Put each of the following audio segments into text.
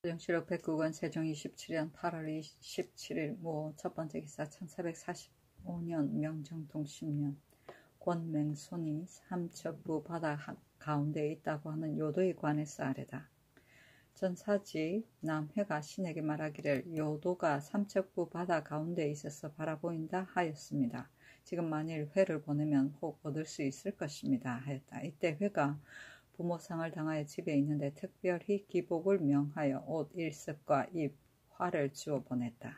세종시록 백국원 세종 27년 8월 27일 무 첫번째 기사 1445년 명정통 10년 권맹손이 삼척부 바다 가운데에 있다고 하는 요도에 관해서 아뢰다. 전사지 남회가 신에게 말하기를 요도가 삼척부 바다 가운데에 있어서 바라보인다 하였습니다. 지금 만일 회를 보내면 혹 얻을 수 있을 것입니다 하였다. 이때 회가 부모상을 당하여 집에 있는데 특별히 기복을 명하여 옷 1습과 입, 화를 주어 보냈다.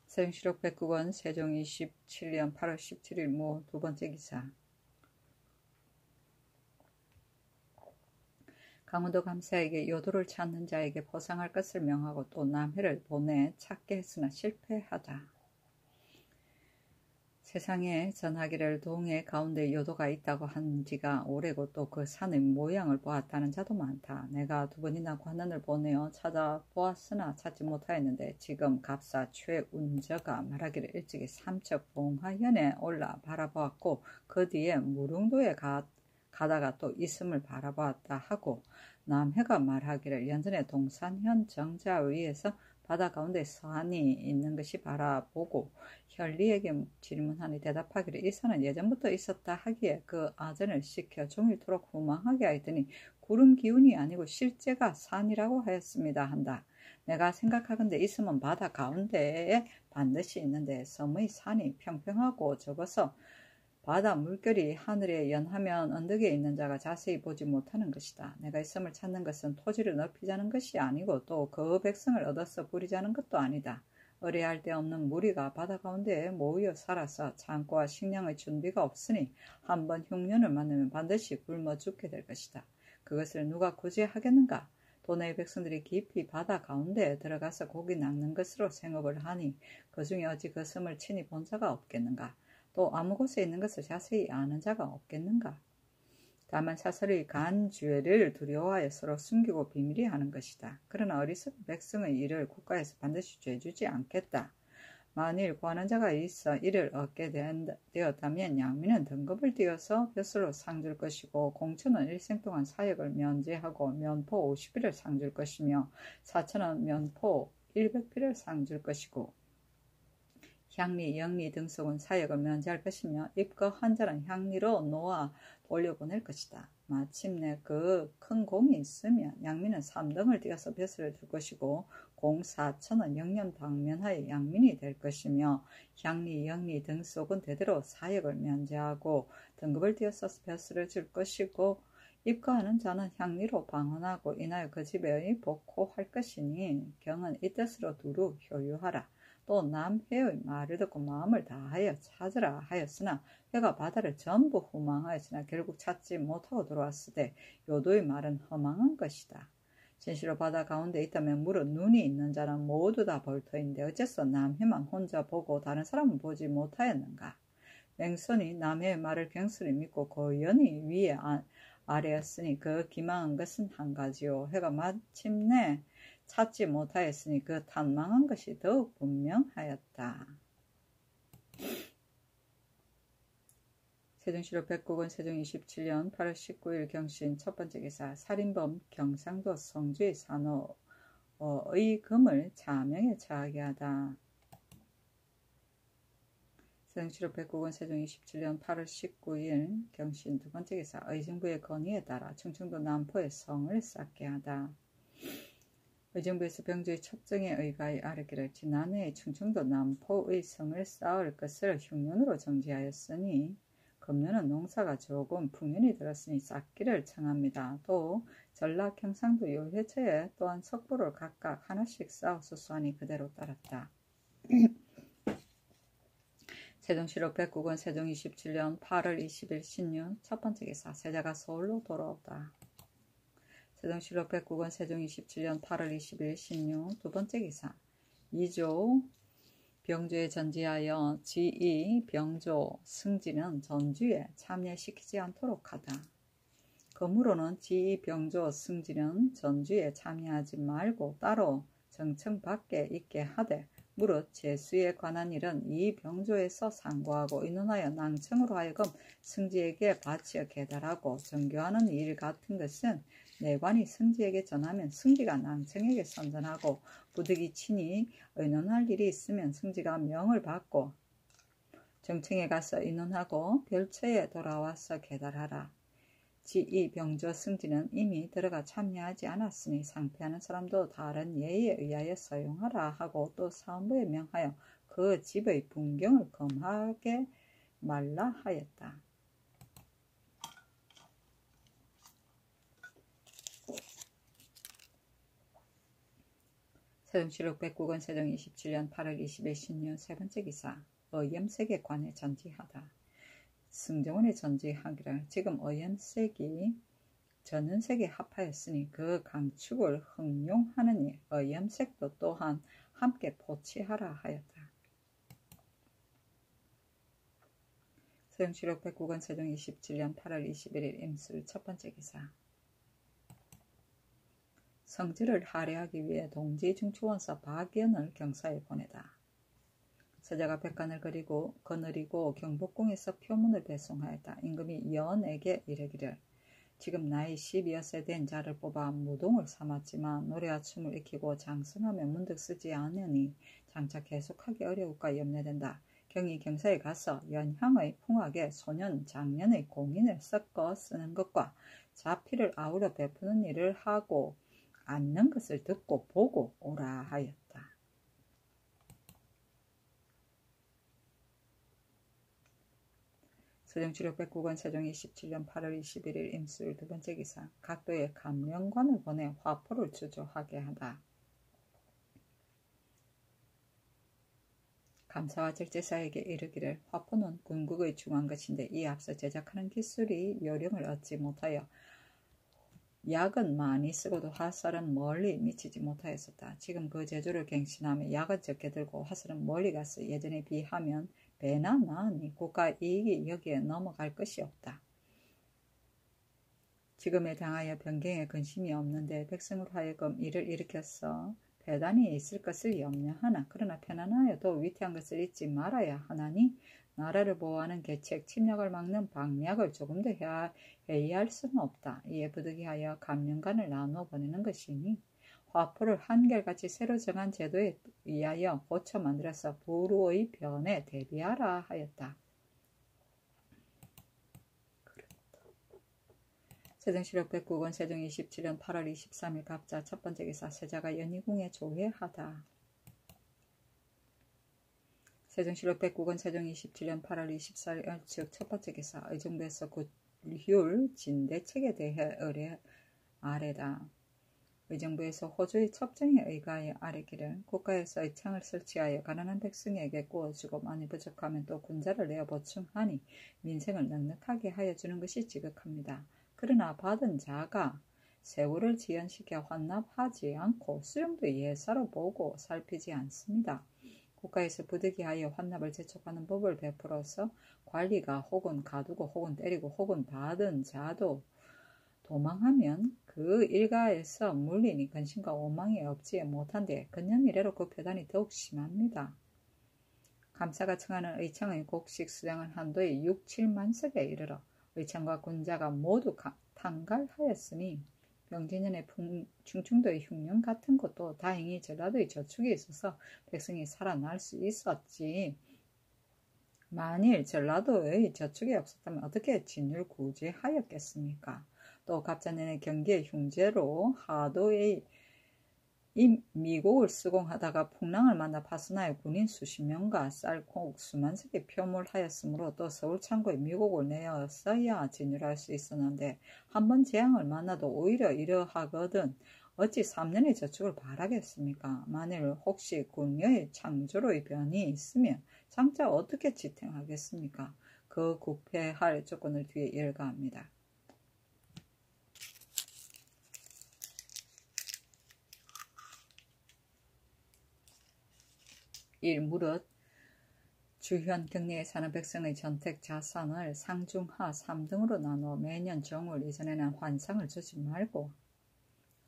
세종시록 백국원 세종 27년 8월 17일 무 두번째 기사. 강원도 감사에게 요도를 찾는 자에게 보상할 것을 명하고 또 남해를 보내 찾게 했으나 실패하다. 세상에 전하기를 동해 가운데 요도가 있다고 한 지가 오래고 또 그 산의 모양을 보았다는 자도 많다. 내가 2번이나 관원을 보내어 찾아보았으나 찾지 못하였는데 지금 갑사 최운저가 말하기를 일찍이 삼척 봉화현에 올라 바라보았고 그 뒤에 무릉도에 가다가 또 있음을 바라보았다 하고 남해가 말하기를 연전에 동산현 정자 위에서 바다 가운데 산이 있는 것이 바라보고 현리에게 질문하니 대답하기를 이 산은 예전부터 있었다 하기에 그 아전을 시켜 종일토록 후망하게 하였더니 구름 기운이 아니고 실제가 산이라고 하였습니다 한다. 내가 생각하건대 있으면 바다 가운데에 반드시 있는데 섬의 산이 평평하고 적어서 바다 물결이 하늘에 연하면 언덕에 있는 자가 자세히 보지 못하는 것이다. 내가 있음을 찾는 것은 토지를 넓히자는 것이 아니고 또 그 백성을 얻어서 부리자는 것도 아니다. 의뢰할 데 없는 무리가 바다 가운데에 모여 살아서 창고와 식량의 준비가 없으니 한번 흉년을 만나면 반드시 굶어 죽게 될 것이다. 그것을 누가 굳이 하겠는가? 도내의 백성들이 깊이 바다 가운데에 들어가서 고기 낚는 것으로 생업을 하니 그 중에 어찌 그 섬을 친히 본 자가 없겠는가? 또 아무 곳에 있는 것을 자세히 아는 자가 없겠는가? 다만 사설의 간죄를 두려워하여 서로 숨기고 비밀히 하는 것이다. 그러나 어리석은 백성의 일을 국가에서 반드시 죄주지 않겠다. 만일 구하는 자가 있어 이를 얻게 되었다면 양민은 등급을 띄어서 벼슬로 상 줄 것이고 공천은 일생 동안 사역을 면제하고 면포 50필을 상 줄 것이며 사천은 면포 100필을 상 줄 것이고 향리, 영리 등속은 사역을 면제할 것이며 입거한 자는 향리로 놓아 돌려보낼 것이다. 마침내 그 큰 공이 있으면 양민은 3등을 띄어서 벼슬을 줄 것이고 공 4천은 영년 방면하여 양민이 될 것이며 향리, 영리 등속은 대대로 사역을 면제하고 등급을 띄어서 벼슬을 줄 것이고 입거하는 자는 향리로 방언하고 인하여 그 집에 복호할 것이니 경은 이 뜻으로 두루 효유하라. 또 남해의 말을 듣고 마음을 다하여 찾으라 하였으나 회가 바다를 전부 후망하였으나 결국 찾지 못하고 돌아왔으되 요도의 말은 허망한 것이다. 진실로 바다 가운데 있다면 물은 눈이 있는 자는 모두 다 볼 터인데 어째서 남해만 혼자 보고 다른 사람은 보지 못하였는가? 맹손이 남해의 말을 경솔히 믿고 고연히 위에 아래였으니 그 기망한 것은 한 가지요. 회가 마침내 찾지 못하였으니 그 탐망한 것이 더욱 분명하였다. 세종시록 백국원 세종 27년 8월 19일 경신 첫번째 기사. 살인범 경상도 성주의 산호의 금을 자명에 처하게 하다. 세종시록 백국원 세종 27년 8월 19일 경신 두번째 기사. 의정부의 건의에 따라 충청도 남포의 성을 쌓게 하다. 의정부에서 병조의 첩정에 의가에 아뢰기를 지난해 충청도 남포의 성을 쌓을 것을 흉년으로 정지하였으니 금년은 농사가 조금 풍년이 들었으니 쌓기를 청합니다. 또 전라 경상도 요회처에 또한 석보를 각각 하나씩 쌓아소서 하니 그대로 따랐다. 세종시록 백국원 세종 27년 8월 20일 신윤 첫번째 기사. 세자가 서울로 돌아오다. 세종시록 백국원 세종 27년 8월 20일 신유 두번째 기사. 2조 병조에 전지하여 지2 병조 승지는 전주에 참여시키지 않도록 하다. 그러므로는 지2 병조 승지는 전주에 참여하지 말고 따로 정청 밖에 있게 하되 무릇 제수에 관한 일은 이 병조에서 상고하고 의논하여 낭청으로 하여금 승지에게 바치어 계달하고 정교하는 일 같은 것은 내관이 승지에게 전하면 승지가 낭청에게 선전하고 부득이 친히 의논할 일이 있으면 승지가 명을 받고 정청에 가서 의논하고 별처에 돌아와서 계달하라. 이 병조 승지는 이미 들어가 참여하지 않았으니 상패하는 사람도 다른 예에 의하여 사용하라 하고 또 사원부에 명하여 그 집의 분경을 검하게 말라 하였다. 세종시록 백국원 세종 27년 8월 20일 신년 세 번째 기사. 의염색에 관해 전지하다. 승정원의 전지하기를 지금 의염색이 전은색에 합하였으니 그 강축을 흥용하느니 의염색도 또한 함께 포치하라 하였다. 세종시록 백국원 세종 27년 8월 21일 임술 첫 번째 기사. 성질을 할애하기 위해 동지 중추원사 박연을 경사에 보내다. 서자가 백관을 거느리고 경복궁에서 표문을 배송하였다. 임금이 연에게 이르기를 지금 나이 12여세 된 자를 뽑아 무동을 삼았지만 노래와 춤을 익히고 장성하며 문득 쓰지 않으니 장차 계속하기 어려울까 염려된다. 경이 경사에 가서 연향의 풍악에 소년 장년의 공인을 섞어 쓰는 것과 자피를 아우러 베푸는 일을 하고 앉는 것을 듣고 보고 오라 하였다. 세종시록 백국원 세종 27년 8월 21일 임술 두 번째 기사. 각도의 감령관을 보내 화포를 주조하게 하다. 감사와 절제사에게 이르기를 화포는 군국의 중요한 것인데 이 앞서 제작하는 기술이 요령을 얻지 못하여 약은 많이 쓰고도 화살은 멀리 미치지 못하였었다. 지금 그 제주를 갱신하며 약은 적게 들고 화살은 멀리 가서 예전에 비하면 배나 나으니 국가 이익이 여기에 넘어갈 것이 없다. 지금에 당하여 변경에 근심이 없는데 백성으로 하여금 이를 일으켜서 배단이 있을 것을 염려하나 그러나 편안하여도 위태한 것을 잊지 말아야 하나니 나라를 보호하는 계책, 침략을 막는 방략을 조금 더 회의할 수는 없다. 이에 부득이하여 감령관을 나누어 보내는 것이니 화포를 한결같이 새로 정한 제도에 의하여 고쳐 만들어서 부루의 변에 대비하라 하였다. 세종시록 백국원 세종 27년 8월 23일 갑자 첫 번째 기사. 세자가 연희궁에 조회하다. 세종시록 백국원 세종 27년 8월 24일 즉 첫 번째 기사. 의정부에서 굿율 진대책에 대해 아래다. 의정부에서 호주의 첩정에 의가하여 아뢰기를 국가에서 의창을 설치하여 가난한 백성에게 구워주고 많이 부족하면 또 군자를 내어 보충하니 민생을 넉넉하게 하여 주는 것이 지극합니다. 그러나 받은 자가 세월을 지연시켜 환납하지 않고 수령도 예사로 보고 살피지 않습니다. 국가에서 부득이하여 환납을 재촉하는 법을 베풀어서 관리가 혹은 가두고 혹은 때리고 혹은 받은 자도 도망하면 그 일가에서 물리니 근심과 오망이 없지 못한데 근년 이래로 그 표단이 더욱 심합니다. 감사가 청하는 의창의 곡식 수량은 한도에 6, 7만석에 이르러 의창과 군자가 모두 탕갈하였으니 병진년의 충청도의 흉년 같은 것도 다행히 전라도의 저축이 있어서 백성이 살아날 수 있었지. 만일 전라도의 저축이 없었다면 어떻게 진율구제하였겠습니까? 또 갑자년의 경기의 흉제로 하도의 이 미국을 수공하다가 풍랑을 만나 파손하여 군인 수십 명과 쌀콩 수만 석이 표몰하였으므로 또 서울 창고에 미국을 내었어야 진율할 수 있었는데 한번 재앙을 만나도 오히려 이러하거든 어찌 3년의 저축을 바라겠습니까? 만일 혹시 군녀의 창조로의 변이 있으면 장차 어떻게 지탱하겠습니까? 그 국패할 조건을 뒤에 일가합니다. 1. 무릇 주현 경내에 사는 백성의 전택 자산을 상중하 3등으로 나누어 매년 정월 이전에는 환상을 주지 말고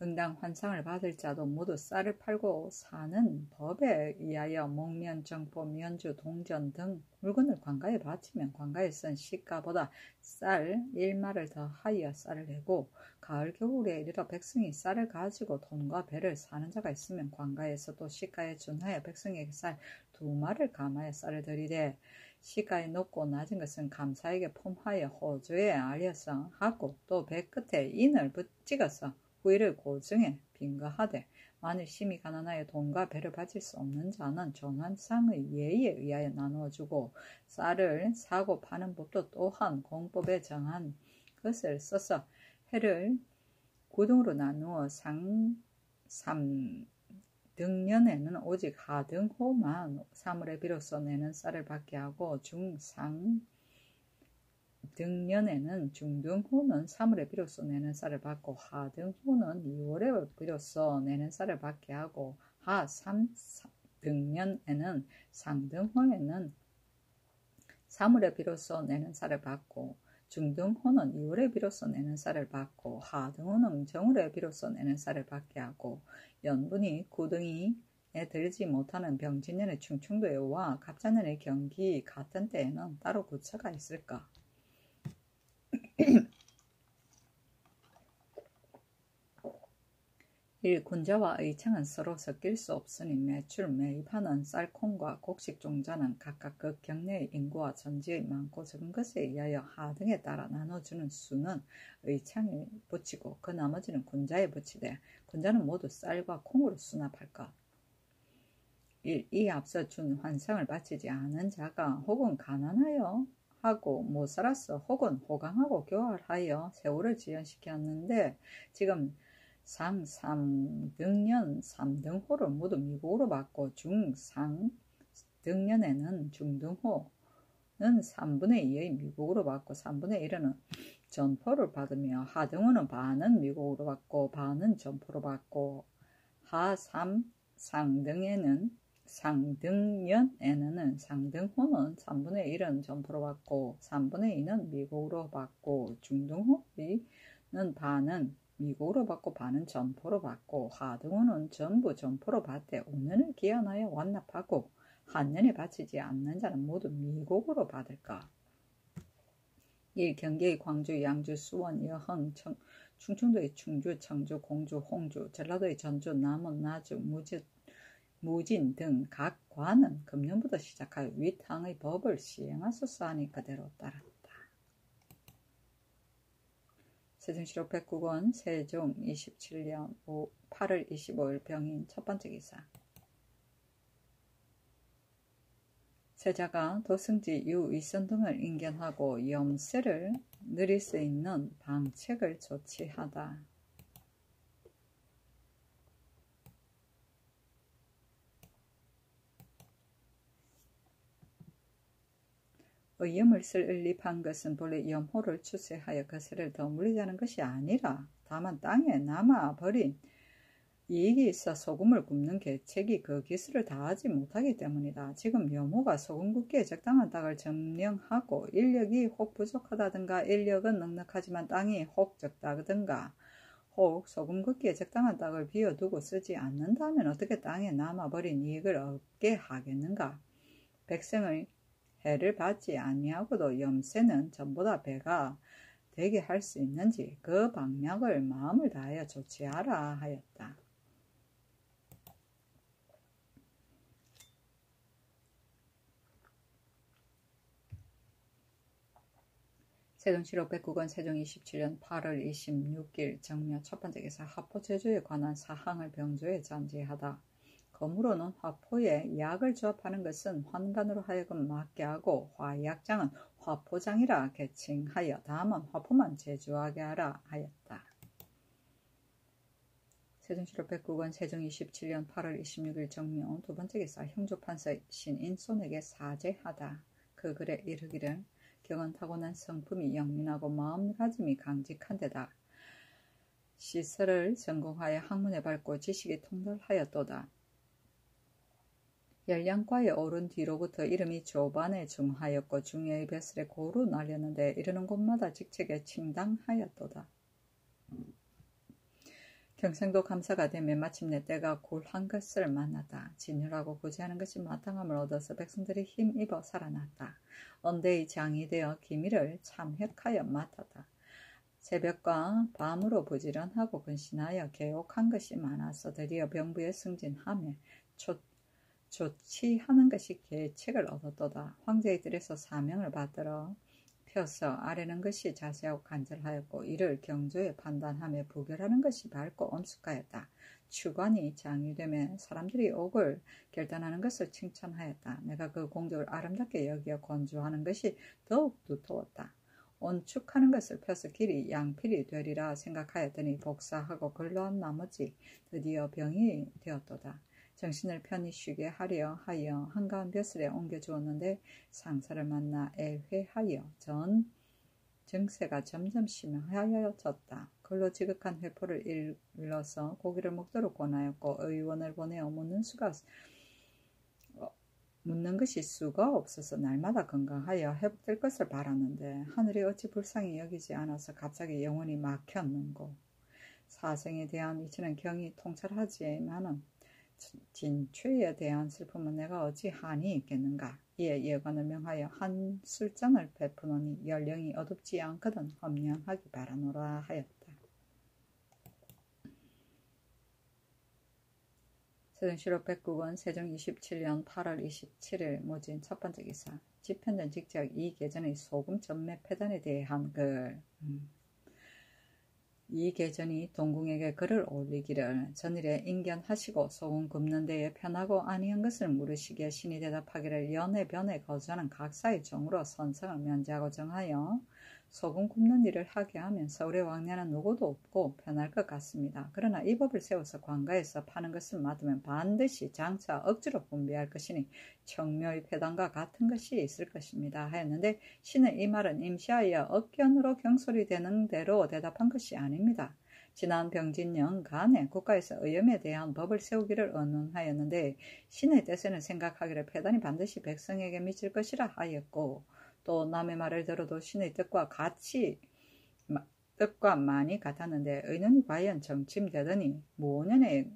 응당 환상을 받을 자도 모두 쌀을 팔고 사는 법에 의하여 목면, 정포, 면주, 동전 등 물건을 관가에 바치면 관가에 쓴 시가보다 쌀 1마를 더하여 쌀을 내고 가을 겨울에 이르러 백성이 쌀을 가지고 돈과 배를 사는 자가 있으면 관가에서 또 시가에 준하여 백성에게 쌀 2마를 감하여 쌀을 드리되 시가에 높고 낮은 것은 감사에게 폼하여 호주에 알려서 하고 또 배 끝에 인을 찍어서 후일을 고증해 빈거하되 만일 심히 가난하여 돈과 배를 바칠 수 없는 자는 전환상의 예의에 의하여 나누어주고 쌀을 사고 파는 법도 또한 공법에 정한 것을 써서 해를 구등으로 나누어 등년에는 오직 하등호만 사물에 비로소 내는 쌀을 받게 하고 등년에는 중등호는 3월에 비로소 내는 쌀을 받고 하등호는 2월에 비로소 내는 쌀을 받게 하고 등년에는 상등호에는 3월에 비로소 내는 쌀을 받고 중등호는 2월에 비로소 내는 쌀을 받고 하등호는 정월에 비로소 내는 쌀을 받게 하고 연분이 구등이에 들지 못하는 병진년의 충충도에와 갑자년의 경기 같은 때에는 따로 구차가 있을까? 1. 군자와 의창은 서로 섞일 수 없으니 매출 매입하는 쌀콩과 곡식종자는 각각 그 경내의 인구와 전지의 많고 적은 것에 의하여 하등에 따라 나눠주는 수는 의창에 붙이고 그 나머지는 군자에 붙이되 군자는 모두 쌀과 콩으로 수납할까? 1. 이 앞서 준 환상을 바치지 않은 자가 혹은 가난하여 하고 못 살았어 혹은 호강하고 교활하여 세월을 지연시켰는데 지금 상삼등년 3등호를 모두 미국으로 받고 중상등년에는 중등호는 3분의 2의 미국으로 받고 3분의 1은 전포를 받으며 하등호는 반은 미국으로 받고 반은 전포로 받고 상등년에는 상등호는 3분의 1은 전포로 받고 3분의 2는 미국으로 받고 중등호는 반은 미국으로 받고 반은 전포로 받고 하등호는 전부 전포로 받되 5년을 기한하여 완납하고 한 년에 바치지 않는 자는 모두 미국으로 받을까? 1. 경기의 광주, 양주, 수원, 여흥, 충청도의 충주, 청주, 공주, 홍주, 전라도의 전주, 남원, 나주, 무진 등 각 관은 금년부터 시작하여 위탕의 법을 시행하소서 하니 그대로 따랐다. 세종시록 109권 세종 27년 8월 25일 병인 첫 번째 기사. 세자가 도승지 유위선 등을 인견하고 염세를 늘릴 수 있는 방책을 조치하다. 염을 쓸 을립한 것은 본래 염호를 추세하여 그 세를 더 물리자는 것이 아니라 다만 땅에 남아버린 이익이 있어 소금을 굽는 계책이 그 기술을 다하지 못하기 때문이다. 지금 염호가 소금 굽기에 적당한 땅을 점령하고 인력이 혹 부족하다든가 인력은 넉넉하지만 땅이 혹 적다든가 혹 소금 굽기에 적당한 땅을 비워두고 쓰지 않는다면 어떻게 땅에 남아버린 이익을 얻게 하겠는가? 백성의 해를 받지 아니하고도 염세는 전보다 배가 되게 할 수 있는지 그 방략을 마음을 다하여 조치하라 하였다. 세종시록 109권 세종 27년 8월 26일 정묘 첫 번째 기사 화포 제조에 관한 사항을 병조에 잔지하다. 검으로는 화포에 약을 조합하는 것은 환관으로 하여금 맡게 하고 화약장은 화포장이라 개칭하여 다만 화포만 제조하게 하라 하였다. 세종시록 109권 세종 27년 8월 26일 정묘 두 번째 기사 형조판서 신인손에게 사죄하다. 그 글에 이르기를 경은 타고난 성품이 영민하고 마음가짐이 강직한 데다 시설을 전공하여 학문에 밝고 지식이 통달하였도다. 열량과에 오른 뒤로부터 이름이 조반에 중하였고 중여의 벼슬에 고루 날렸는데 이르는 곳마다 직책에 칭당하였도다. 평생도 감사가 되며 마침내 때가 굴한 것을 만났다. 진열하고 구제하는 것이 마땅함을 얻어서 백성들이 힘입어 살아났다. 언대의 장이 되어 기밀을 참획하여 맡았다. 새벽과 밤으로 부지런하고 근신하여 개옥한 것이 많아서 드디어 병부에 승진하며 조치하는 것이 계책을 얻었도다. 황제의 뜰에서 사명을 받들어 펴서 아뢰는 것이 자세하고 간절하였고 이를 경조에 판단하며 부결하는 것이 밝고 엄숙하였다. 추관이 장유되면 사람들이 옥을 결단하는 것을 칭찬하였다. 내가 그 공적을 아름답게 여기어 건조하는 것이 더욱 두터웠다. 온축하는 것을 펴서 길이 양필이 되리라 생각하였더니 복사하고 근로한 나머지 드디어 병이 되었도다. 정신을 편히 쉬게 하려 하여 한가한 벼슬에 옮겨주었는데 상사를 만나 애회하여 증세가 점점 심하여졌다. 글로 지극한 회포를 일러서 고기를 먹도록 권하였고 의원을 보내어 묻는 것이 수가 없어서 날마다 건강하여 회복될 것을 바랐는데 하늘이 어찌 불쌍히 여기지 않아서 갑자기 영혼이 막혔는고. 사생에 대한 이치는 경이 통찰하지만은 진취에 대한 슬픔은 내가 어찌 한이 있겠는가. 이에 예관을 명하여 한 술잔을 베푸노니 연령이 어둡지 않거든 험량하기 바라노라 하였다. 세종시록 백국은 세종 27년 8월 27일 모진 첫 번째 기사. 집현전 직작 이계전의 소금 전매 폐단에 대한 글. 이계전이 동궁에게 글을 올리기를 전일에 인견하시고 소금 굽는 데에 편하고 아니한 것을 물으시기에 신이 대답하기를 연애 변에 거주하는 각사의 종으로 선상을 면제하고 정하여 소금 굽는 일을 하게 하면 서울의 왕래는 누구도 없고 편할 것 같습니다. 그러나 이 법을 세워서 관가에서 파는 것을 맡으면 반드시 장차 억지로 분배할 것이니 청묘의 폐단과 같은 것이 있을 것입니다 하였는데 신은 이 말은 임시하여 억견으로 경솔이 되는 대로 대답한 것이 아닙니다. 지난 병진년간에 국가에서 의염에 대한 법을 세우기를 의논하였는데 신의 뜻에는 생각하기를 폐단이 반드시 백성에게 미칠 것이라 하였고 또 남의 말을 들어도 신의 뜻과 많이 같았는데 의논이 과연 정침되더니 무오년의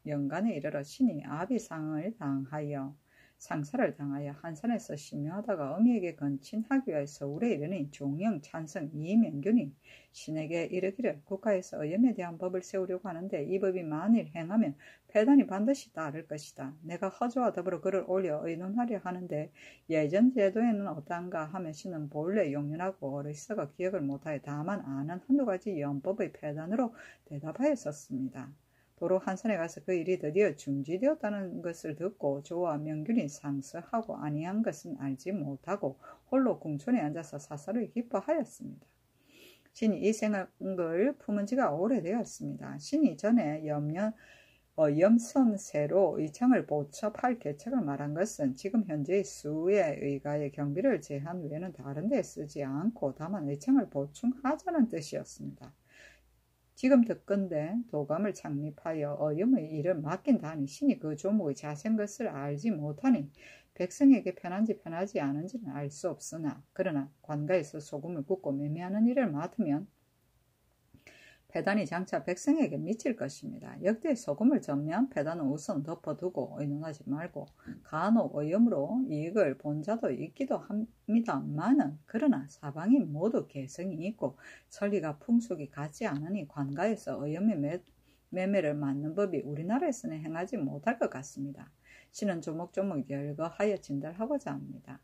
연간에 이르러 신이 아비상을 당하여 상사를 당하여 한산에서 심묘하다가 어미에게 건친하기 위하여 서울에 이르니 종영 찬성 이명균이 신에게 이르기를 국가에서 의염에 대한 법을 세우려고 하는데 이 법이 만일 행하면 폐단이 반드시 따를 것이다. 내가 허조와 더불어 글을 올려 의논하려 하는데 예전 제도에는 어떠한가 하면 신은 본래 용연하고 어리석어 기억을 못하여 다만 아는 한두 가지 연법의 폐단으로 대답하였었습니다. 도로 한산에 가서 그 일이 드디어 중지되었다는 것을 듣고 조와 명균이 상서하고 아니한 것은 알지 못하고 홀로 궁촌에 앉아서 사사를 기뻐하였습니다. 신이 이 생각을 품은 지가 오래되었습니다. 신이 전에 염선세로 의창을 보첩할 계책을 말한 것은 지금 현재의 수의 의가의 경비를 제한 외에는 다른 데 쓰지 않고 다만 의창을 보충하자는 뜻이었습니다. 지금 듣건대 도감을 창립하여 어염의 일을 맡긴다니 신이 그 조목의 자세한 것을 알지 못하니 백성에게 편한지 편하지 않은지는 알 수 없으나 그러나 관가에서 소금을 굽고 매매하는 일을 맡으면 폐단이 장차 백성에게 미칠 것입니다. 역대 소금을 젓면 폐단은 우선 덮어두고 의논하지 말고 간혹 의염으로 이익을 본 자도 있기도 합니다만은 그러나 사방이 모두 개성이 있고 천리가 풍속이 같지 않으니 관가에서 의염의 매매를 맡는 법이 우리나라에서는 행하지 못할 것 같습니다. 신은 조목조목 열거하여 진달하고자 합니다.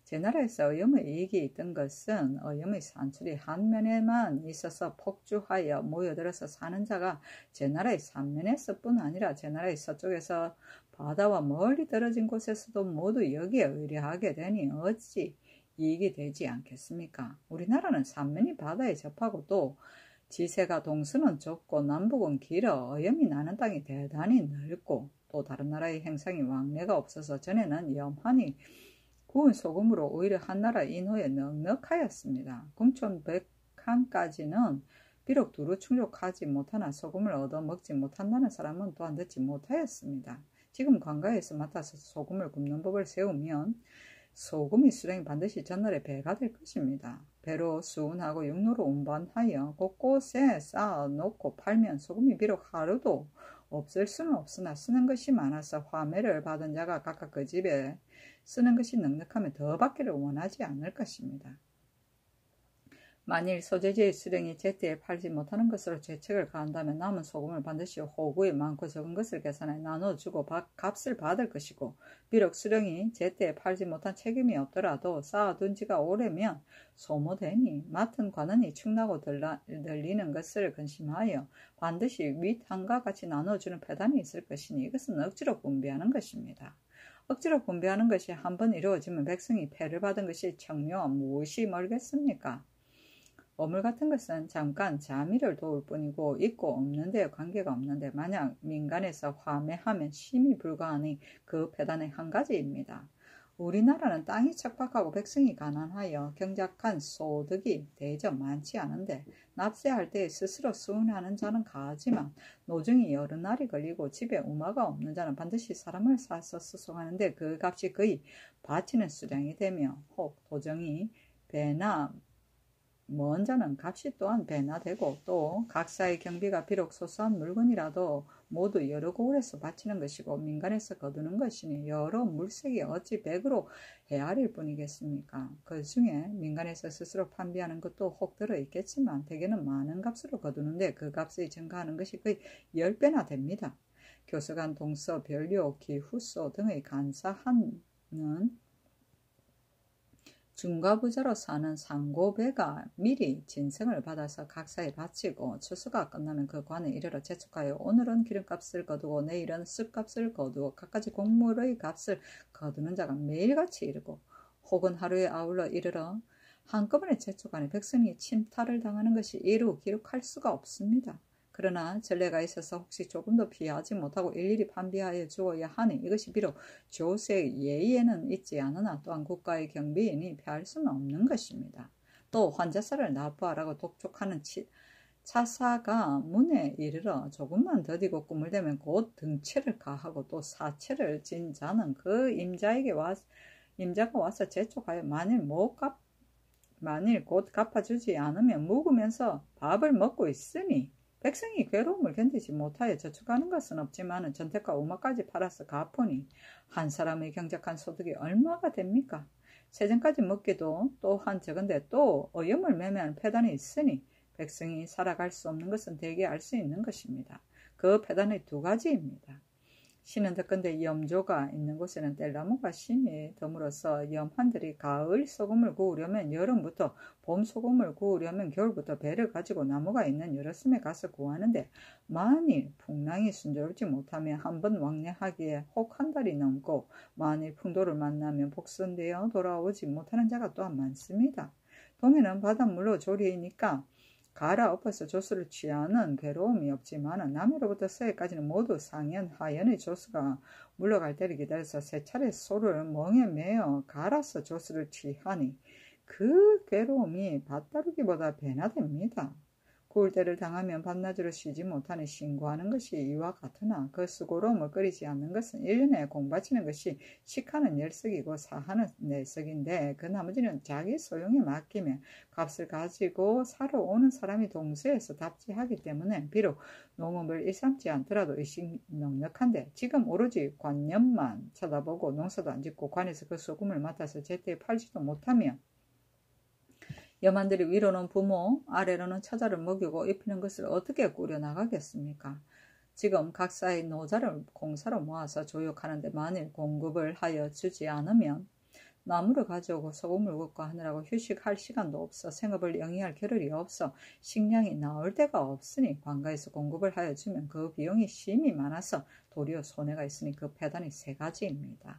제 나라에서 의염의 이익이 있던 것은 의염의 산출이 한 면에만 있어서 폭주하여 모여들어서 사는 자가 제 나라의 삼면에서 뿐 아니라 제 나라의 서쪽에서 바다와 멀리 떨어진 곳에서도 모두 여기에 의뢰하게 되니 어찌 이익이 되지 않겠습니까? 우리나라는 삼면이 바다에 접하고 또 지세가 동서는 좁고 남북은 길어 의염이 나는 땅이 대단히 넓고 또 다른 나라의 행상이 왕래가 없어서 전에는 염한이 구운 소금으로 오히려 한나라 인호에 넉넉하였습니다. 궁촌 100칸까지는 비록 두루 충족하지 못하나 소금을 얻어 먹지 못한다는 사람은 또한 듣지 못하였습니다. 지금 관가에서 맡아서 소금을 굽는 법을 세우면 소금이 수령이 반드시 전날에 배가 될 것입니다. 배로 수운하고 육로로 운반하여 곳곳에 쌓아놓고 팔면 소금이 비록 하루도 없을 수는 없으나 쓰는 것이 많아서 화매를 받은 자가 각각 그 집에 쓰는 것이 넉넉하면 더 받기를 원하지 않을 것입니다. 만일 소재지의 수령이 제때에 팔지 못하는 것으로 죄책을 가한다면 남은 소금을 반드시 호구에 많고 적은 것을 계산해 나눠주고 값을 받을 것이고, 비록 수령이 제때에 팔지 못한 책임이 없더라도 쌓아둔 지가 오래면 소모되니 맡은 관원이 축나고 들리는 것을 근심하여 반드시 윗한과 같이 나눠주는 패단이 있을 것이니 이것은 억지로 분배하는 것입니다. 억지로 분배하는 것이 한번 이루어지면 백성이 패를 받은 것이 청료와 무엇이 멀겠습니까? 어물 같은 것은 잠깐 자미를 도울 뿐이고 있고 없는 데에 관계가 없는데, 만약 민간에서 화매하면 심히 불가하니 그 패단의 한 가지입니다. 우리나라는 땅이 척박하고 백성이 가난하여 경작한 소득이 대저 많지 않은데, 납세할 때 스스로 수운하는 자는 가하지만 노중이 여러 날이 걸리고 집에 우마가 없는 자는 반드시 사람을 사서 수송하는데 그 값이 거의 바치는 수량이 되며, 혹 도정이 배나 먼 자는 값이 또한 배나 되고, 또 각사의 경비가 비록 소소한 물건이라도 모두 여러 고을에서 바치는 것이고 민간에서 거두는 것이니 여러 물색이 어찌 백으로 헤아릴 뿐이겠습니까? 그 중에 민간에서 스스로 판비하는 것도 혹 들어있겠지만 대개는 많은 값으로 거두는데 그 값이 증가하는 것이 거의 10배나 됩니다. 교서관, 동서, 별료, 기후소 등의 간사하는 중과부자로 사는 상고배가 미리 진성을 받아서 각사에 바치고 추수가 끝나면 그 관에 이르러 재촉하여 오늘은 기름값을 거두고 내일은 습값을 거두고 각가지 곡물의 값을 거두는 자가 매일같이 이르고, 혹은 하루에 아울러 이르러 한꺼번에 재촉하니 백성이 침탈을 당하는 것이 이루 기록할 수가 없습니다. 그러나 전례가 있어서 혹시 조금도 피하지 못하고 일일이 판비하여 주어야 하니 이것이 비록 조세의 예의에는 있지 않으나 또한 국가의 경비이니 피할 수는 없는 것입니다. 또 환자살을 납부하라고 독촉하는 차사가 문에 이르러 조금만 더디고 꾸물대면 곧 등채를 가하고 또 사채를 진 자는 그 임자가 와서 재촉하여 만일 곧 갚아주지 않으면 묵으면서 밥을 먹고 있으니, 백성이 괴로움을 견디지 못하여 저축하는 것은 없지만 전택과 우마까지 팔아서 갚으니 한 사람의 경작한 소득이 얼마가 됩니까? 세전까지 먹기도 또한 적은데 또 어염을 매매하는 패단이 있으니 백성이 살아갈 수 없는 것은 대개 알 수 있는 것입니다. 그 패단의 두 가지입니다. 신은 듣건대 염조가 있는 곳에는 뗄나무가 심히 드물어서 염환들이 가을 소금을 구우려면 여름부터, 봄 소금을 구우려면 겨울부터 배를 가지고 나무가 있는 여럿섬에 가서 구하는데, 만일 풍랑이 순조롭지 못하면 한 번 왕래하기에 혹 한 달이 넘고, 만일 풍도를 만나면 복선되어 돌아오지 못하는 자가 또한 많습니다. 동해는 바닷물로 조리니까 갈아엎어서 조수를 취하는 괴로움이 없지만 남해로부터 서해까지는 모두 상현, 하현의 조수가 물러갈 때를 기다려서 세 차례 소를 멍에 매어 갈아서 조수를 취하니 그 괴로움이 밭다루기보다 배나 됩니다. 구울 때를 당하면 밤낮으로 쉬지 못하니 신고하는 것이 이와 같으나 그 수고로움을 끓이지 않는 것은 1년에 공바치는 것이 식하는 10석이고 사하는 4석인데 그 나머지는 자기 소용에 맡기면 값을 가지고 사러 오는 사람이 동서에서 답지하기 때문에 비록 농업을 일삼지 않더라도 일식 넉넉한데, 지금 오로지 관념만 쳐다보고 농사도 안 짓고 관에서 그 소금을 맡아서 제때 팔지도 못하며 여만들이 위로는 부모, 아래로는 처자를 먹이고 입히는 것을 어떻게 꾸려나가겠습니까? 지금 각사의 노자를 공사로 모아서 조육하는데 만일 공급을 하여 주지 않으면 나무를 가져오고 소금을 굽고 하느라고 휴식할 시간도 없어 생업을 영위할 겨를이 없어 식량이 나올 데가 없으니 관가에서 공급을 하여 주면 그 비용이 심히 많아서 도리어 손해가 있으니 그 패단이 3가지입니다.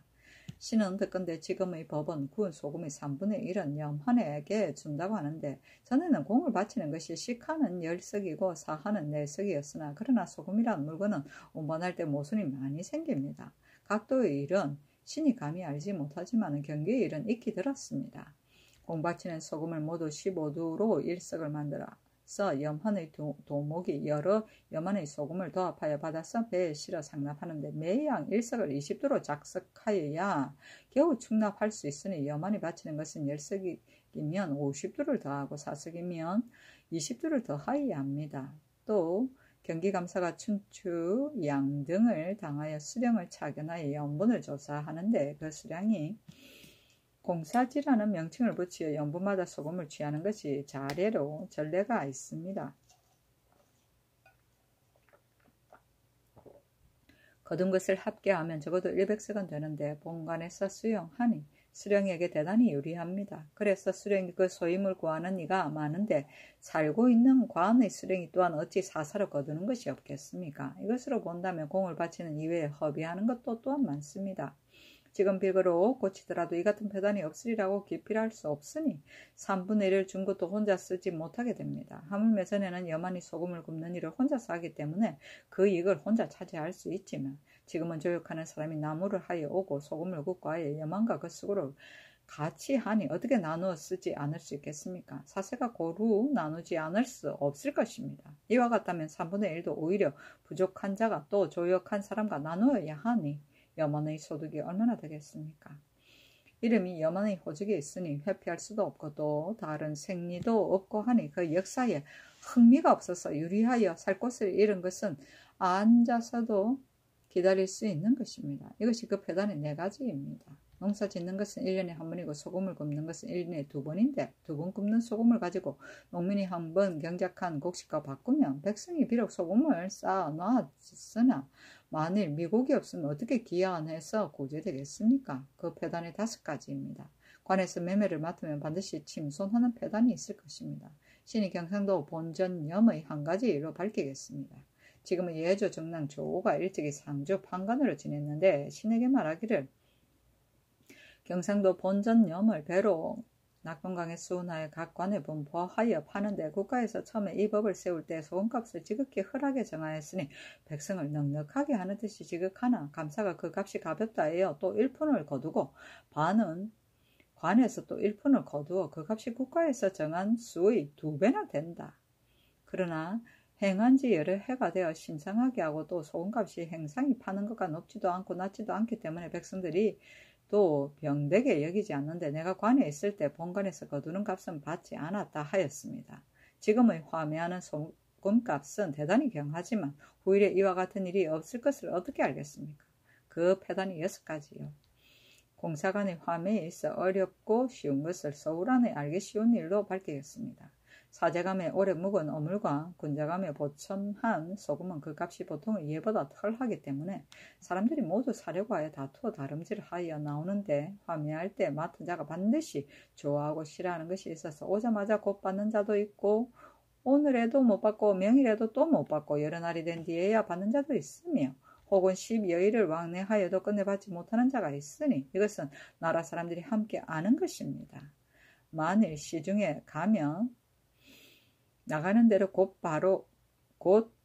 신은 듣건대 지금의 법은 구운 소금의 3분의 1은 염환에게 준다고 하는데, 전에는 공을 바치는 것이 식하는 10석이고 사하는 4석이었으나 그러나 소금이라는 물건은 운반할 때 모순이 많이 생깁니다. 각도의 일은 신이 감히 알지 못하지만 경계의 일은 익히 들었습니다. 공 바치는 소금을 모두 15두로 1석을 만들어 염한의 도목이 여러 염한의 소금을 도합하여 받아서 배에 실어 상납하는데 매양 1석을 20도로 작석하여야 겨우 충납할 수 있으니 염한이 바치는 것은 10석이면 50도를 더하고 4석이면 20도를 더하여야 합니다. 또 경기감사가 춘추, 양 등을 당하여 수령을 차견하여 연분을 조사하는데 그 수량이 공사지라는 명칭을 붙여 연분마다 소금을 취하는 것이 자례로 전례가 있습니다. 거둔 것을 합계하면 적어도 100석은 되는데 본관에서 수령하니 수령에게 대단히 유리합니다. 그래서 수령이 그 소임을 구하는 이가 많은데 살고 있는 관의 수령이 또한 어찌 사사로 거두는 것이 없겠습니까? 이것으로 본다면 공을 바치는 이외에 허비하는 것도 또한 많습니다. 지금 빅으로 고치더라도 이 같은 배단이 없으리라고 기필할 수 없으니 3분의 1을 준 것도 혼자 쓰지 못하게 됩니다. 하물며 전에는 여만이 소금을 굽는 일을 혼자서 하기 때문에 그 이익을 혼자 차지할 수 있지만 지금은 조역하는 사람이 나무를 하여 오고 소금을 굽고 하여 여만과 그 수고를 같이 하니 어떻게 나누어 쓰지 않을 수 있겠습니까? 사세가 고루 나누지 않을 수 없을 것입니다. 이와 같다면 3분의 1도 오히려 부족한 자가 또 조역한 사람과 나누어야 하니 여만의 소득이 얼마나 되겠습니까? 이름이 여만의 호적에 있으니 회피할 수도 없고 또 다른 생리도 없고 하니 그 역사에 흥미가 없어서 유리하여 살 곳을 잃은 것은 앉아서도 기다릴 수 있는 것입니다. 이것이 그 배단의 4가지입니다. 농사 짓는 것은 1년에 한 번이고 소금을 굽는 것은 1년에 2번인데 2번 굽는 소금을 가지고 농민이 한 번 경작한 곡식과 바꾸면 백성이 비록 소금을 쌓아 놨으나 만일 미국이 없으면 어떻게 기한해서 고제되겠습니까? 그 배단의 5가지입니다. 관에서 매매를 맡으면 반드시 침손하는 배단이 있을 것입니다. 신이 경상도 본전염의 한 가지로 밝히겠습니다. 지금은 예조 정랑 조가 일찍이 상주 판관으로 지냈는데 신에게 말하기를 경상도 본전염을 배로 낙동강에 수운하여 각 관에 분포하여 파는데 국가에서 처음에 이 법을 세울 때 소금값을 지극히 헐하게 정하였으니 백성을 넉넉하게 하는 듯이 지극하나 감사가 그 값이 가볍다 하여 또 1푼을 거두고 반은 관에서 또 1푼을 거두어 그 값이 국가에서 정한 수의 2배나 된다. 그러나 행한 지 여러 해가 되어 신성하게 하고 또 소금값이 행상이 파는 것과 높지도 않고 낮지도 않기 때문에 백성들이 또 병되게 여기지 않는데 내가 관에 있을 때 본관에서 거두는 값은 받지 않았다 하였습니다. 지금의 화매하는 소금값은 대단히 경하지만 후일에 이와 같은 일이 없을 것을 어떻게 알겠습니까? 그 패단이 6가지요. 공사관의 화매에 있어 어렵고 쉬운 것을 서울 안에 알기 쉬운 일로 밝히겠습니다. 사제감에 오래 묵은 어물과 군자감에 보천한 소금은 그 값이 보통의 예보다 덜하기 때문에 사람들이 모두 사려고 하여 다투어 다름질을 하여 나오는데 화매할 때 맡은 자가 반드시 좋아하고 싫어하는 것이 있어서 오자마자 곧 받는 자도 있고 오늘에도 못 받고 명일에도 또 못 받고 여러 날이 된 뒤에야 받는 자도 있으며 혹은 10여일을 왕래하여도 끝내 받지 못하는 자가 있으니 이것은 나라 사람들이 함께 아는 것입니다. 만일 시중에 가면 나가는 대로 곧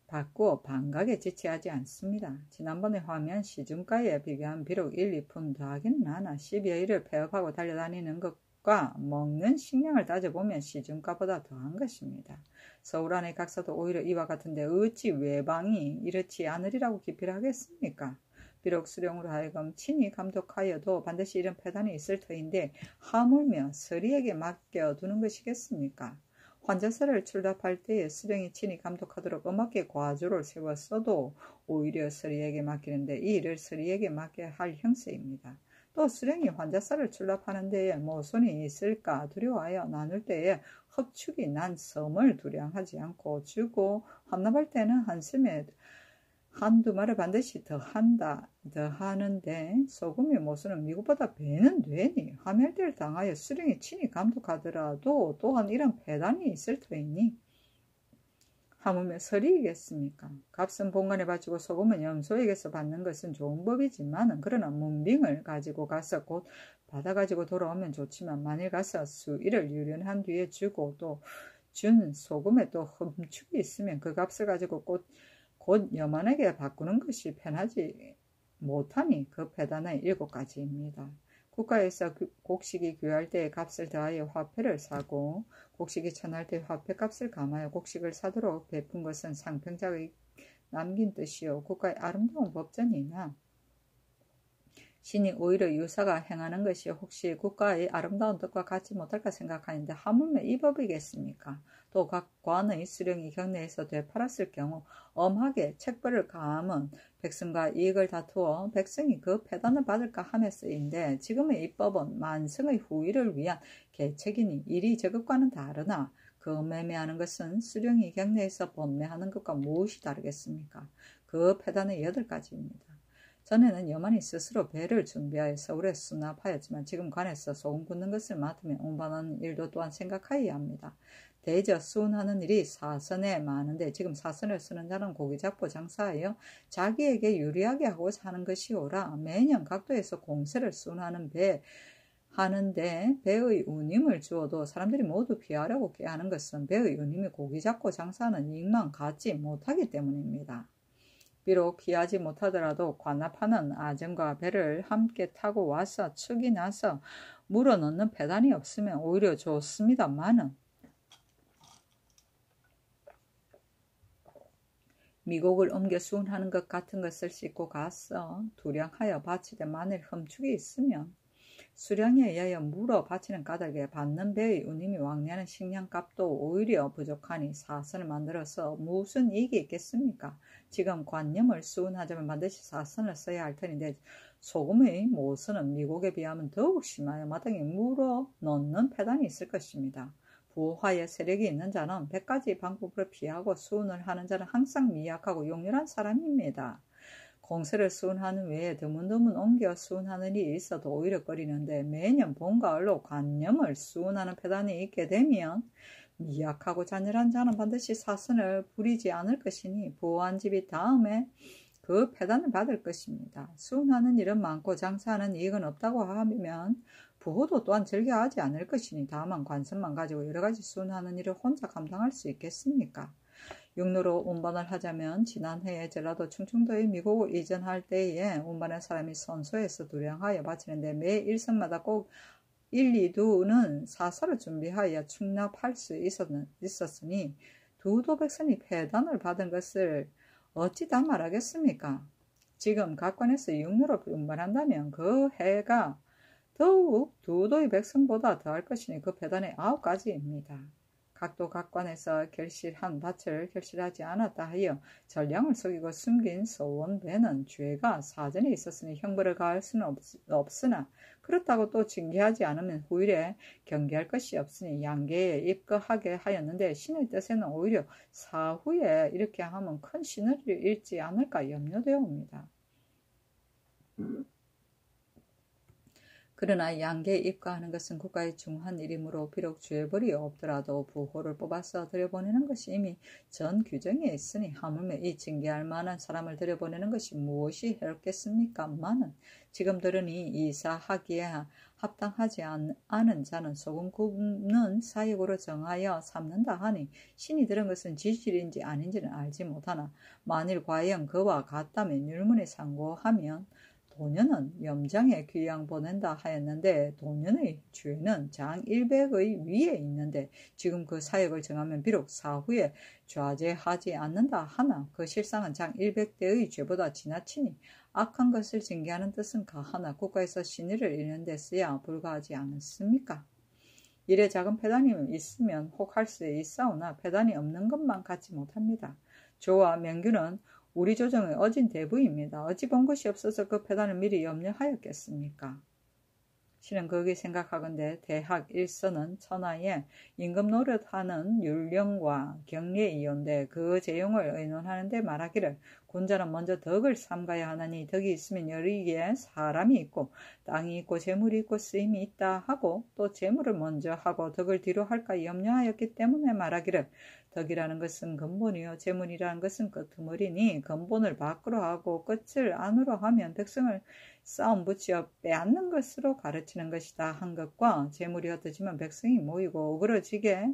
바꾸어 반각에 지체하지 않습니다. 지난번에 화면 시중가에 비교하면 비록 1, 2푼 더하기는 하나 10여일을 폐업하고 달려다니는 것과 먹는 식량을 따져보면 시중가보다 더한 것입니다. 서울 안의 각사도 오히려 이와 같은데 어찌 외방이 이렇지 않으리라고 기필하겠습니까? 비록 수령으로 하여금 친히 감독하여도 반드시 이런 패단이 있을 터인데 하물며 서리에게 맡겨두는 것이겠습니까? 환자서를 출납할 때에 수령이 친히 감독하도록 음악계 과조를 세웠어도 오히려 서리에게 맡기는데 이 일을 서리에게 맡겨야 할 형세입니다. 또 수령이 환자서를 출납하는 데에 모손이 있을까 두려워하여 나눌 때에 흡축이 난 섬을 두량하지 않고 주고 환납할 때는 한 섬에 한두 말을 반드시 더하는데 소금이 모수는 미국보다 배는 되니 화멸대를 당하여 수령이 친히 감독하더라도 또한 이런 배단이 있을 터이니 하물며 서리이겠습니까? 값은 본관에 바치고 소금은 염소에게서 받는 것은 좋은 법이지만 그러나 문빙을 가지고 가서 곧 받아가지고 돌아오면 좋지만 만일 가서 수일을 유련한 뒤에 주고 또 준 소금에 또 흠축이 있으면 그 값을 가지고 곧 여만에게 바꾸는 것이 편하지 못하니 그 패단의 7가지입니다. 국가에서 곡식이 귀할 때에 값을 더하여 화폐를 사고 곡식이 천할 때 화폐값을 감하여 곡식을 사도록 베푼 것은 상평자의 남긴 뜻이요 국가의 아름다운 법전이나 신이 오히려 유사가 행하는 것이 혹시 국가의 아름다운 뜻과 같지 못할까 생각하는데 하물며 이 법이겠습니까? 또 각 관의 수령이 경내에서 되팔았을 경우 엄하게 책벌을 가함은 백성과 이익을 다투어 백성이 그 폐단을 받을까 함에 쓰인데 지금의 이 법은 만성의 후일을 위한 계책이니 일이 저것과는 다르나 그 매매하는 것은 수령이 경내에서 번매하는 것과 무엇이 다르겠습니까? 그 폐단의 8가지입니다. 전에는 여만이 스스로 배를 준비하여 서울에 수납하였지만 지금 관에서 소금 굽는 것을 맡으며 운반하는 일도 또한 생각하여야 합니다. 대저 수운하는 일이 사선에 많은데 지금 사선을 쓰는 자는 고기 잡고 장사하여 자기에게 유리하게 하고자 하는 것이오라. 매년 각도에서 공세를 수운하는 배 하는데 배의 운임을 주어도 사람들이 모두 피하려고 하는 것은 배의 운임이 고기 잡고 장사하는 이익만 갖지 못하기 때문입니다. 비록 피하지 못하더라도 관납하는 아정과 배를 함께 타고 와서 축이 나서 물어넣는 배단이 없으면 오히려 좋습니다마는 미곡을 옮겨 수운하는 것 같은 것을 싣고 가서 두량하여 바치되 만일 흠축이 있으면 수량에 의하여 물어 바치는 까닭에 받는 배의 운임이 왕래하는 식량값도 오히려 부족하니 사선을 만들어서 무슨 이익이 있겠습니까? 지금 관념을 수운하자면 반드시 사선을 써야 할 터인데 소금의 모선은 미국에 비하면 더욱 심하여 마땅히 물어 넣는 폐단이 있을 것입니다. 부하의 세력이 있는 자는 100가지 방법으로 피하고 수운을 하는 자는 항상 미약하고 용렬한 사람입니다. 공세를 수운하는 외에 드문드문 옮겨 수운하는 일이 있어도 오히려 꺼리는데 매년 봄가을로 관념을 수운하는 폐단이 있게 되면 미약하고 잔열한 자는 반드시 사선을 부리지 않을 것이니 부한 집이 다음에 그 폐단을 받을 것입니다. 수운하는 일은 많고 장사하는 이익은 없다고 하면 부호도 또한 즐겨하지 않을 것이니 다만 관선만 가지고 여러가지 수운하는 일을 혼자 감당할 수 있겠습니까? 육로로 운반을 하자면 지난해에 전라도 충청도의 미국을 이전할 때에 운반한 사람이 선소에서 두량하여 바치는데 매 일선마다 꼭 1, 2두는 사서를 준비하여 충납할 수 있었으니 두도 백선이 폐단을 받은 것을 어찌 다 말하겠습니까? 지금 각관에서 육로로 운반한다면 그 해가 더욱 두도의 백성보다 더할 것이니 그 폐단이 9가지입니다. 각도 각관에서 결실한 밭을 결실하지 않았다 하여 전량을 속이고 숨긴 소원배는 죄가 사전에 있었으니 형벌을 가할 수는 없으나 그렇다고 또 징계하지 않으면 후일에 경계할 것이 없으니 양계에 입거하게 하였는데 신의 뜻에는 오히려 사후에 이렇게 하면 큰 시너리를 잃지 않을까 염려되옵니다. 그러나 양계에 입가하는 것은 국가의 중한 일이므로 비록 죄벌이 없더라도 부호를 뽑아서 들여보내는 것이 이미 전 규정에 있으니 하물며 이 징계할 만한 사람을 들여보내는 것이 무엇이 해롭겠습니까?마는 지금 들으니 이사하기에 합당하지 않은 자는 소금 굽는 사익으로 정하여 삼는다 하니 신이 들은 것은 지질인지 아닌지는 알지 못하나 만일 과연 그와 같다면 율문에 상고하면 도년은 염장에 귀양 보낸다 하였는데 도년의 죄는 장 100의 위에 있는데 지금 그 사역을 정하면 비록 사후에 좌제하지 않는다 하나 그 실상은 장 100대의 죄보다 지나치니 악한 것을 징계하는 뜻은 가하나 국가에서 신의를 잃는 데 써야 불과하지 않습니까? 이래 작은 폐단이 있으면 혹 할 수 있사오나 폐단이 없는 것만 갖지 못합니다. 조와 명규는 우리 조정의 어진 대부입니다. 어찌 본 것이 없어서 그 폐단을 미리 염려하였겠습니까? 실은 그게 생각하건대 대학 일서는 천하에 임금 노릇하는 율령과 경례이온데 그 제용을 의논하는데 말하기를 군자는 먼저 덕을 삼가야 하나니 덕이 있으면 여리기에 사람이 있고 땅이 있고 재물이 있고 쓰임이 있다 하고 또 재물을 먼저 하고 덕을 뒤로 할까 염려하였기 때문에 말하기를 덕이라는 것은 근본이요 재물이라는 것은 끄트머리니 근본을 밖으로 하고 끝을 안으로 하면 백성을 싸움 붙여 빼앗는 것으로 가르치는 것이다 한 것과 재물이 흩어지면 백성이 모이고 어그러지게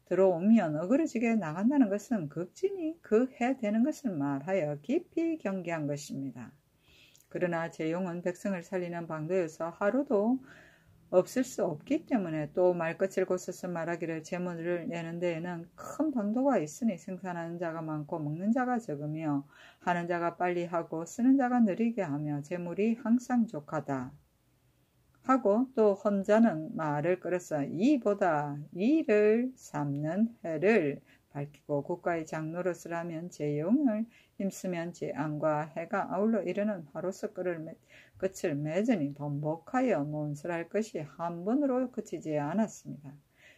들어오면 어그러지게 나간다는 것은 극진히 그 해되는 것을 말하여 깊이 경계한 것입니다. 그러나 제용은 백성을 살리는 방도여서 하루도 없을 수 없기 때문에 또 말끝을 고쳐서 말하기를 재물을 내는 데에는 큰 방도가 있으니 생산하는 자가 많고 먹는 자가 적으며 하는 자가 빨리 하고 쓰는 자가 느리게 하며 재물이 항상 족하다 하고 또 헌자는 말을 끌어서 이보다 이를 삼는 해를 밝히고 국가의 장노릇을 하면 제용을 힘쓰면 재앙과 해가 아울러 이르는 화로서 끝을 맺으니 번복하여 논설할 것이 한 번으로 그치지 않았습니다.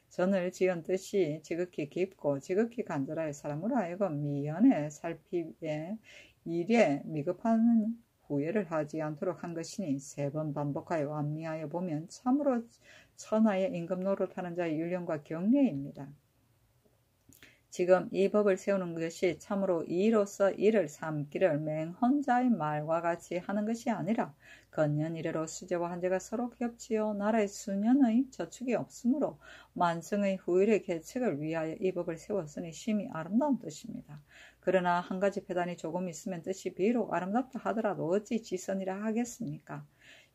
전을 지은 뜻이 지극히 깊고 지극히 간절하여 사람으로 하여금 미연에 살피에 일에 미급하는 후회를 하지 않도록 한 것이니 3번 반복하여 완미하여 보면 참으로 천하의 임금 노릇하는 자의 윤령과 경례입니다. 지금 이 법을 세우는 것이 참으로 이로서 이를 삼기를 맹헌 자의 말과 같이 하는 것이 아니라 건년 이래로 수제와 한제가 서로 겹치어 나라의 수년의 저축이 없으므로 만성의 후일의 계책을 위하여 이 법을 세웠으니 심히 아름다운 뜻입니다. 그러나 한 가지 폐단이 조금 있으면 뜻이 비록 아름답다 하더라도 어찌 지선이라 하겠습니까?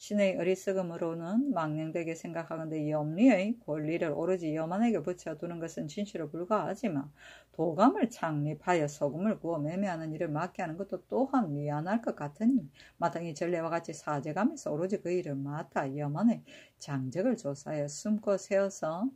신의 어리석음으로는 망령되게 생각하건대 염리의 권리를 오로지 여만에게 붙여두는 것은 진실로 불가하지만 도감을 창립하여 소금을 구워 매매하는 일을 맡게 하는 것도 또한 미안할 것 같으니 마땅히 전례와 같이 사제감에서 오로지 그 일을 맡아 여만의 장적을 조사하여 숨고 세워서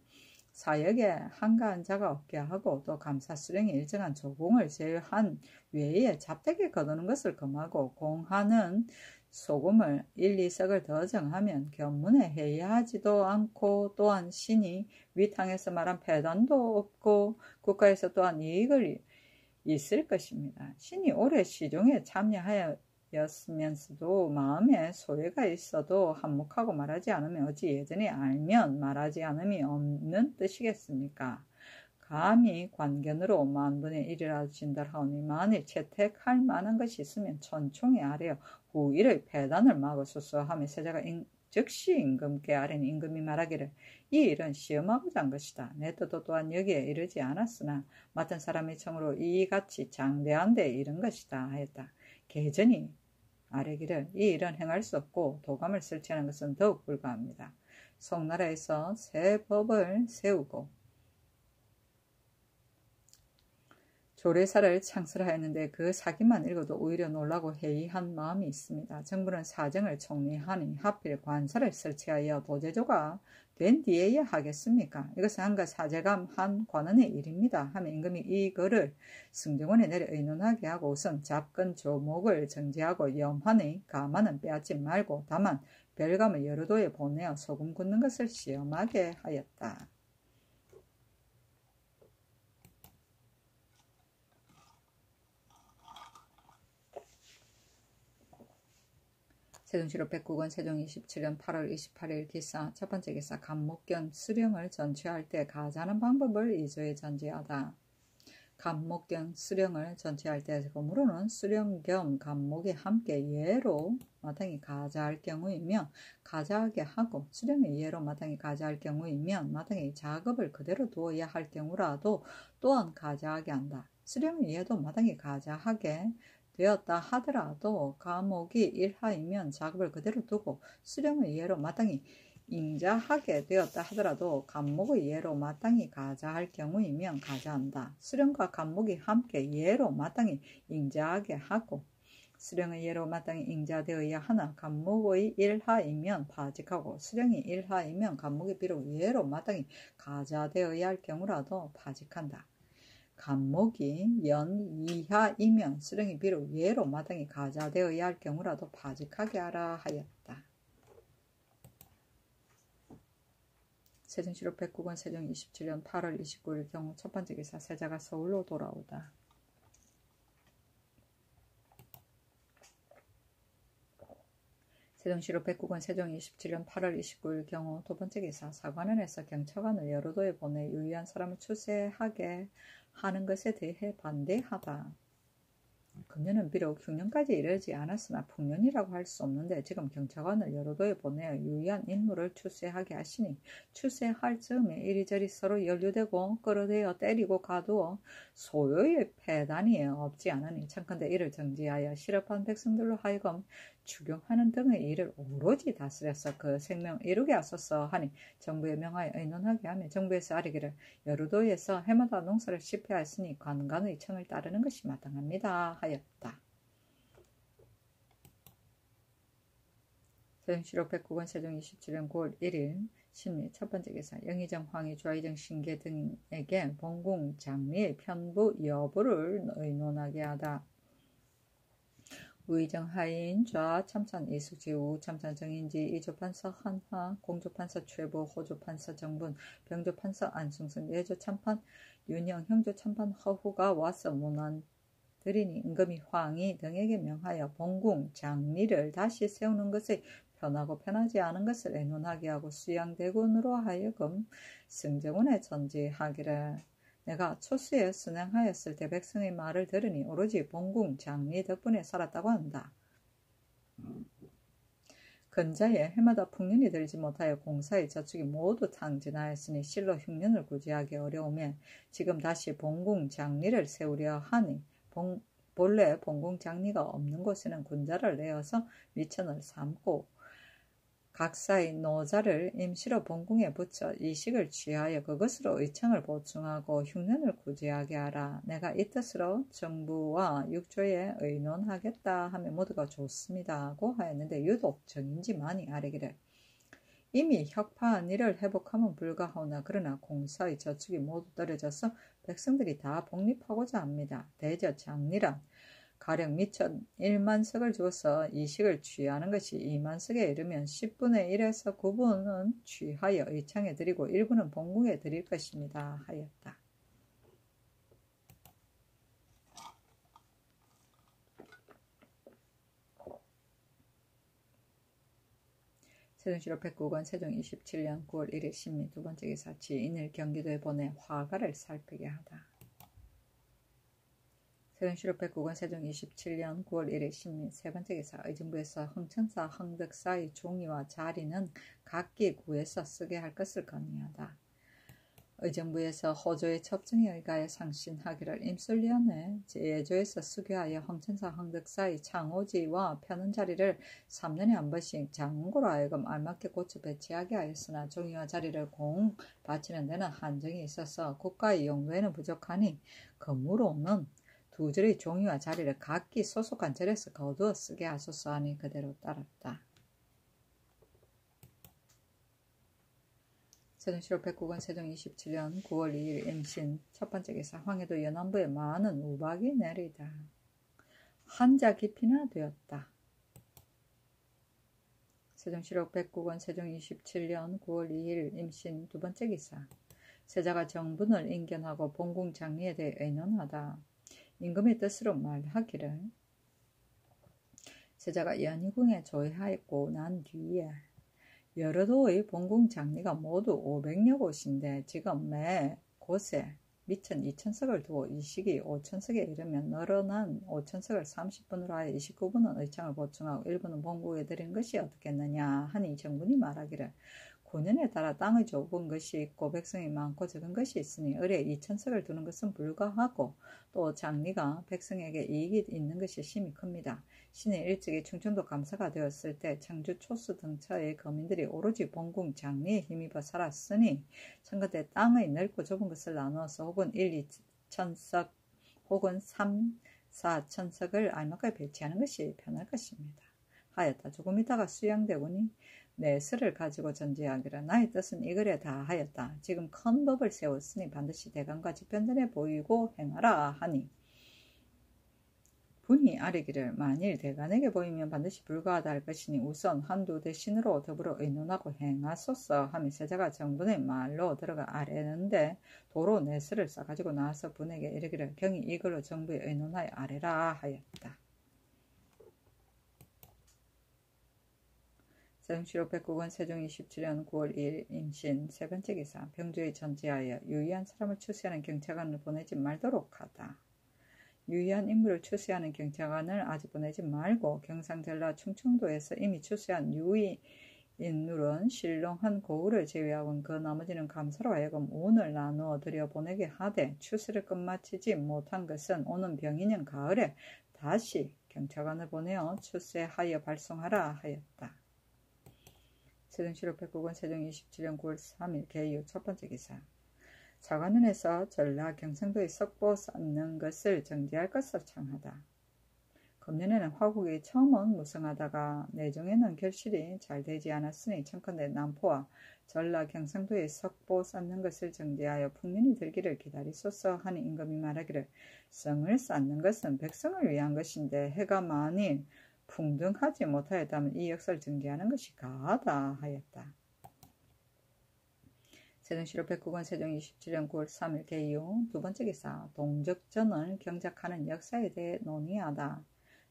사역에 한가한 자가 없게 하고 또 감사 수령이 일정한 조공을 제한 외에 잡되게 거두는 것을 금하고 공하는 소금을 1, 2석을 더 정하면 견문에 해이하지도 않고 또한 신이 위탕에서 말한 폐단도 없고 국가에서 또한 이익을 있을 것입니다. 신이 오래 시종에 참여하였으면서도 마음에 소외가 있어도 한몫하고 말하지 않으면 어찌 예전에 알면 말하지 않음이 없는 뜻이겠습니까? 감히 관견으로 만분의 1이라도 진달하오니 만일 채택할 만한 것이 있으면 천총에 아뢰어 후일의 폐단을 막으소서 하며 세자가 즉시 임금께 아뢰니 임금이 말하기를 이 일은 시험하고자 한 것이다. 내 뜻도 또한 여기에 이르지 않았으나 맡은 사람의 청으로 이같이 장대한 데 이른 것이다 하였다. 계전이 아뢰기를 이 일은 행할 수 없고 도감을 설치하는 것은 더욱 불가합니다. 송나라에서 새 법을 세우고 조례사를 창설하였는데 그 사기만 읽어도 오히려 놀라고 해이한 마음이 있습니다. 정부는 사정을 총리하니 하필 관사를 설치하여 도제조가 된 뒤에야 하겠습니까? 이것은 한가 사제감 한 관원의 일입니다. 하며 임금이 이거를 승정원에 내려 의논하게 하고 우선 잡근 조목을 정지하고 염환의 가만은 빼앗지 말고 다만 별감을 여러 도에 보내어 소금 굽는 것을 시험하게 하였다. 세종시로 백국은 세종 27년 8월 28일 기사 첫 번째 기사 간목견 수령을 전취할 때 가자하는 방법을 이조에 전제하다. 간목견 수령을 전취할 때 검으로는 수령 겸 간목이 함께 예로 마땅히 가자할 경우이면 가자하게 하고 수령의 예로 마땅히 가자할 경우이면 마땅히 작업을 그대로 두어야 할 경우라도 또한 가자하게 한다. 수령의 예도 마땅히 가자하게 되었다 하더라도 감옥이 일하이면 작업을 그대로 두고 수령의 예로 마땅히 잉자하게 되었다 하더라도 감목의 예로 마땅히 가자할 경우이면 가자한다. 수령과 감목이 함께 예로 마땅히 잉자하게 하고 수령의 예로 마땅히 잉자되어야 하나 감목의 일하이면 파직하고 수령이 일하이면 감목이 비록 예로 마땅히 가자되어야 할 경우라도 파직한다. 간목이 연 이하이면 수령이 비록 예로 마땅히 가자되어야 할 경우라도 파직하게 하라 하였다. 세종시로 백국은 세종 27년 8월 29일 경우 첫 번째 기사 세자가 서울로 돌아오다. 세종시로 백국은 세종 27년 8월 29일 경우 두 번째 기사 사관원에서 경차관을 여러 도에 보내 유의한 사람을 추세하게 하는 것에 대해 반대하다. 금년은 비록 흉년까지 이르지 않았으나 풍년이라고 할 수 없는데 지금 경찰관을 여러 도에 보내어 유의한 인물을 출세하게 하시니 출세할 즈음에 이리저리 서로 연루되고 끌어대어 때리고 가두어 소요의 패단이 없지 않으니 청컨대 이를 정지하여 실업한 백성들로 하여금 추경하는 등의 일을 오로지 다스려서 그 생명 이루게 하소서 하니 정부에 명하여 의논하게 하며 정부에서 아뢰기를 여루도에서 해마다 농사를 실패하였으니 관관의 청을 따르는 것이 마땅합니다 하였다. 세종시록 백국원 세종 27년 9월 1일 신미 첫 번째 기사 영의정, 황희, 좌의정, 신계 등에게 봉궁 장리의 편부 여부를 의논하게 하다. 우의정 하인, 좌 참산 이숙지, 우 참산 정인지, 이조판서 한화, 공조판서 최보, 호조판서 정분, 병조판서 안승순, 예조 참판 윤영, 형조 참판 허후가 와서 문안 드리니 임금이 황희 등에게 명하여 봉궁 장리를 다시 세우는 것의 편하고 편하지 않은 것을 의논하게 하고 수양대군으로 하여금 승정원에 전지하기를. 내가 초수에 순행하였을 때 백성의 말을 들으니 오로지 봉궁 장리 덕분에 살았다고 한다. 근자에 해마다 풍년이 들지 못하여 공사의 저축이 모두 탕진하였으니 실로 흉년을 구제하기 어려우며 지금 다시 봉궁 장리를 세우려 하니 본래 봉궁 장리가 없는 곳에는 군자를 내어서 미천을 삼고 각사의 노자를 임시로 봉궁에 붙여 이식을 취하여 그것으로 의청을 보충하고 흉년을 구제하게 하라. 내가 이 뜻으로 정부와 육조에 의논하겠다 하며 모두가 좋습니다 하고 하였는데 유독 정인지만이 아뢰기를 이미 혁파한 일을 회복하면 불가하오나 그러나 공사의 저축이 모두 떨어져서 백성들이 다 복립하고자 합니다. 대저 장리란 가령 미천 1만석을 주어서 이식을 취하는 것이 2만석에 이르면 10분의 1에서 9분은 취하여 의창에 드리고 1분은 봉궁에 드릴 것입니다 하였다. 세종시록 백국원 세종 27년 9월 1일 신미 두 번째 기사 지인을 경기도에 보내 화가를 살피게 하다. 세종시록 백국원 세종 27년 9월 1일 신미 세 번째 기사 의정부에서 흥천사 흥덕사의 종이와 자리는 각기 구에서 쓰게 할 것을 건의하다. 의정부에서 호조의 첩증에 의하여 상신하기를 임술련에 예조에서 수교하여 흥천사 흥덕사의 창호지와 펴는 자리를 3년에 한 번씩 장고로 하여금 알맞게 고쳐 배치하게 하였으나 종이와 자리를 공 바치는 데는 한정이 있어서 국가의 용도에는 부족하니 그무로는 두 절의 종이와 자리를 각기 소속한 절에서 거두어 쓰게 하소서 하니 그대로 따랐다. 세종시록 백국원 세종 27년 9월 2일 임신 첫 번째 기사 황해도 연안부에 많은 우박이 내리다. 한자 깊이나 되었다. 세종시록 백국원 세종 27년 9월 2일 임신 두 번째 기사 세자가 정분을 인견하고 봉궁 장리에 대해 의논하다. 임금의 뜻으로 말하기를 세자가 연희궁에 조회하였고 난 뒤에 여러 도의 봉궁 장리가 모두 500여 곳인데 지금 매 곳에 미천 2천석을 두어 이 시기 5천석에 이르면 늘어난 5천석을 30분으로 하여 29분은 의창을 보충하고 1분은 봉국에 드린 것이 어떻겠느냐 하니 정군이 말하기를 9년에 따라 땅의 좁은 것이 있고 백성이 많고 적은 것이 있으니 을에 2천석을 두는 것은 불가하고 또 장리가 백성에게 이익이 있는 것이 심히 큽니다. 신이 일찍이 충청도 감사가 되었을 때 청주 초수 등처의 거민들이 오로지 봉궁 장리에 힘입어 살았으니 청거대 땅의 넓고 좁은 것을 나누어서 혹은 1, 2천석 혹은 3, 4천석을 알맞게 배치하는 것이 편할 것입니다. 하였다. 조금 있다가 수양대군이 내스를 가지고 전제하기를 나의 뜻은 이글에 다 하였다. 지금 큰 법을 세웠으니 반드시 대강과 집현전에 보이고 행하라 하니 분이 아뢰기를 만일 대간에게 보이면 반드시 불가하다 할 것이니 우선 한두 대신으로 더불어 의논하고 행하소서 하며 세자가 정분의 말로 들어가 아뢰는데 도로 내스를 싸가지고 나와서 분에게 이르기를 경이 이걸로 정부에 의논하여 아뢰라 하였다. 세종시록 백국원 세종 27년 9월 2일 임신 세 번째 기사 병조에 전제하여 유의한 사람을 출세하는 경찰관을 보내지 말도록 하다. 유의한 인물을 추수하는 경찰관을 아직 보내지 말고 경상 전라 충청도에서 이미 추수한 유의 인물은 신롱한 고을을 제외하고는 그 나머지는 감사로 하여금 운을 나누어 들여보내게 하되 추수를 끝마치지 못한 것은 오는 병이년 가을에 다시 경찰관을 보내어 추수하여 발송하라 하였다. 세종시로 백국원 세종 27년 9월 3일 개유 첫 번째 기사. 자관원에서 전라 경상도의 석보 쌓는 것을 정지할 것을 청하다. 금년에는 화국이 처음은 무성하다가 내종에는 결실이 잘 되지 않았으니 청컨대 남포와 전라 경상도의 석보 쌓는 것을 정지하여 풍년이 들기를 기다리소서 하니 임금이 말하기를 성을 쌓는 것은 백성을 위한 것인데 해가 만일 풍등하지 못하였다면 이 역사를 정지하는 것이 가하다 하였다. 세종시로 백국원 세종 27년 9월 3일 개유 두 번째 기사. 동적전을 경작하는 역사에 대해 논의하다.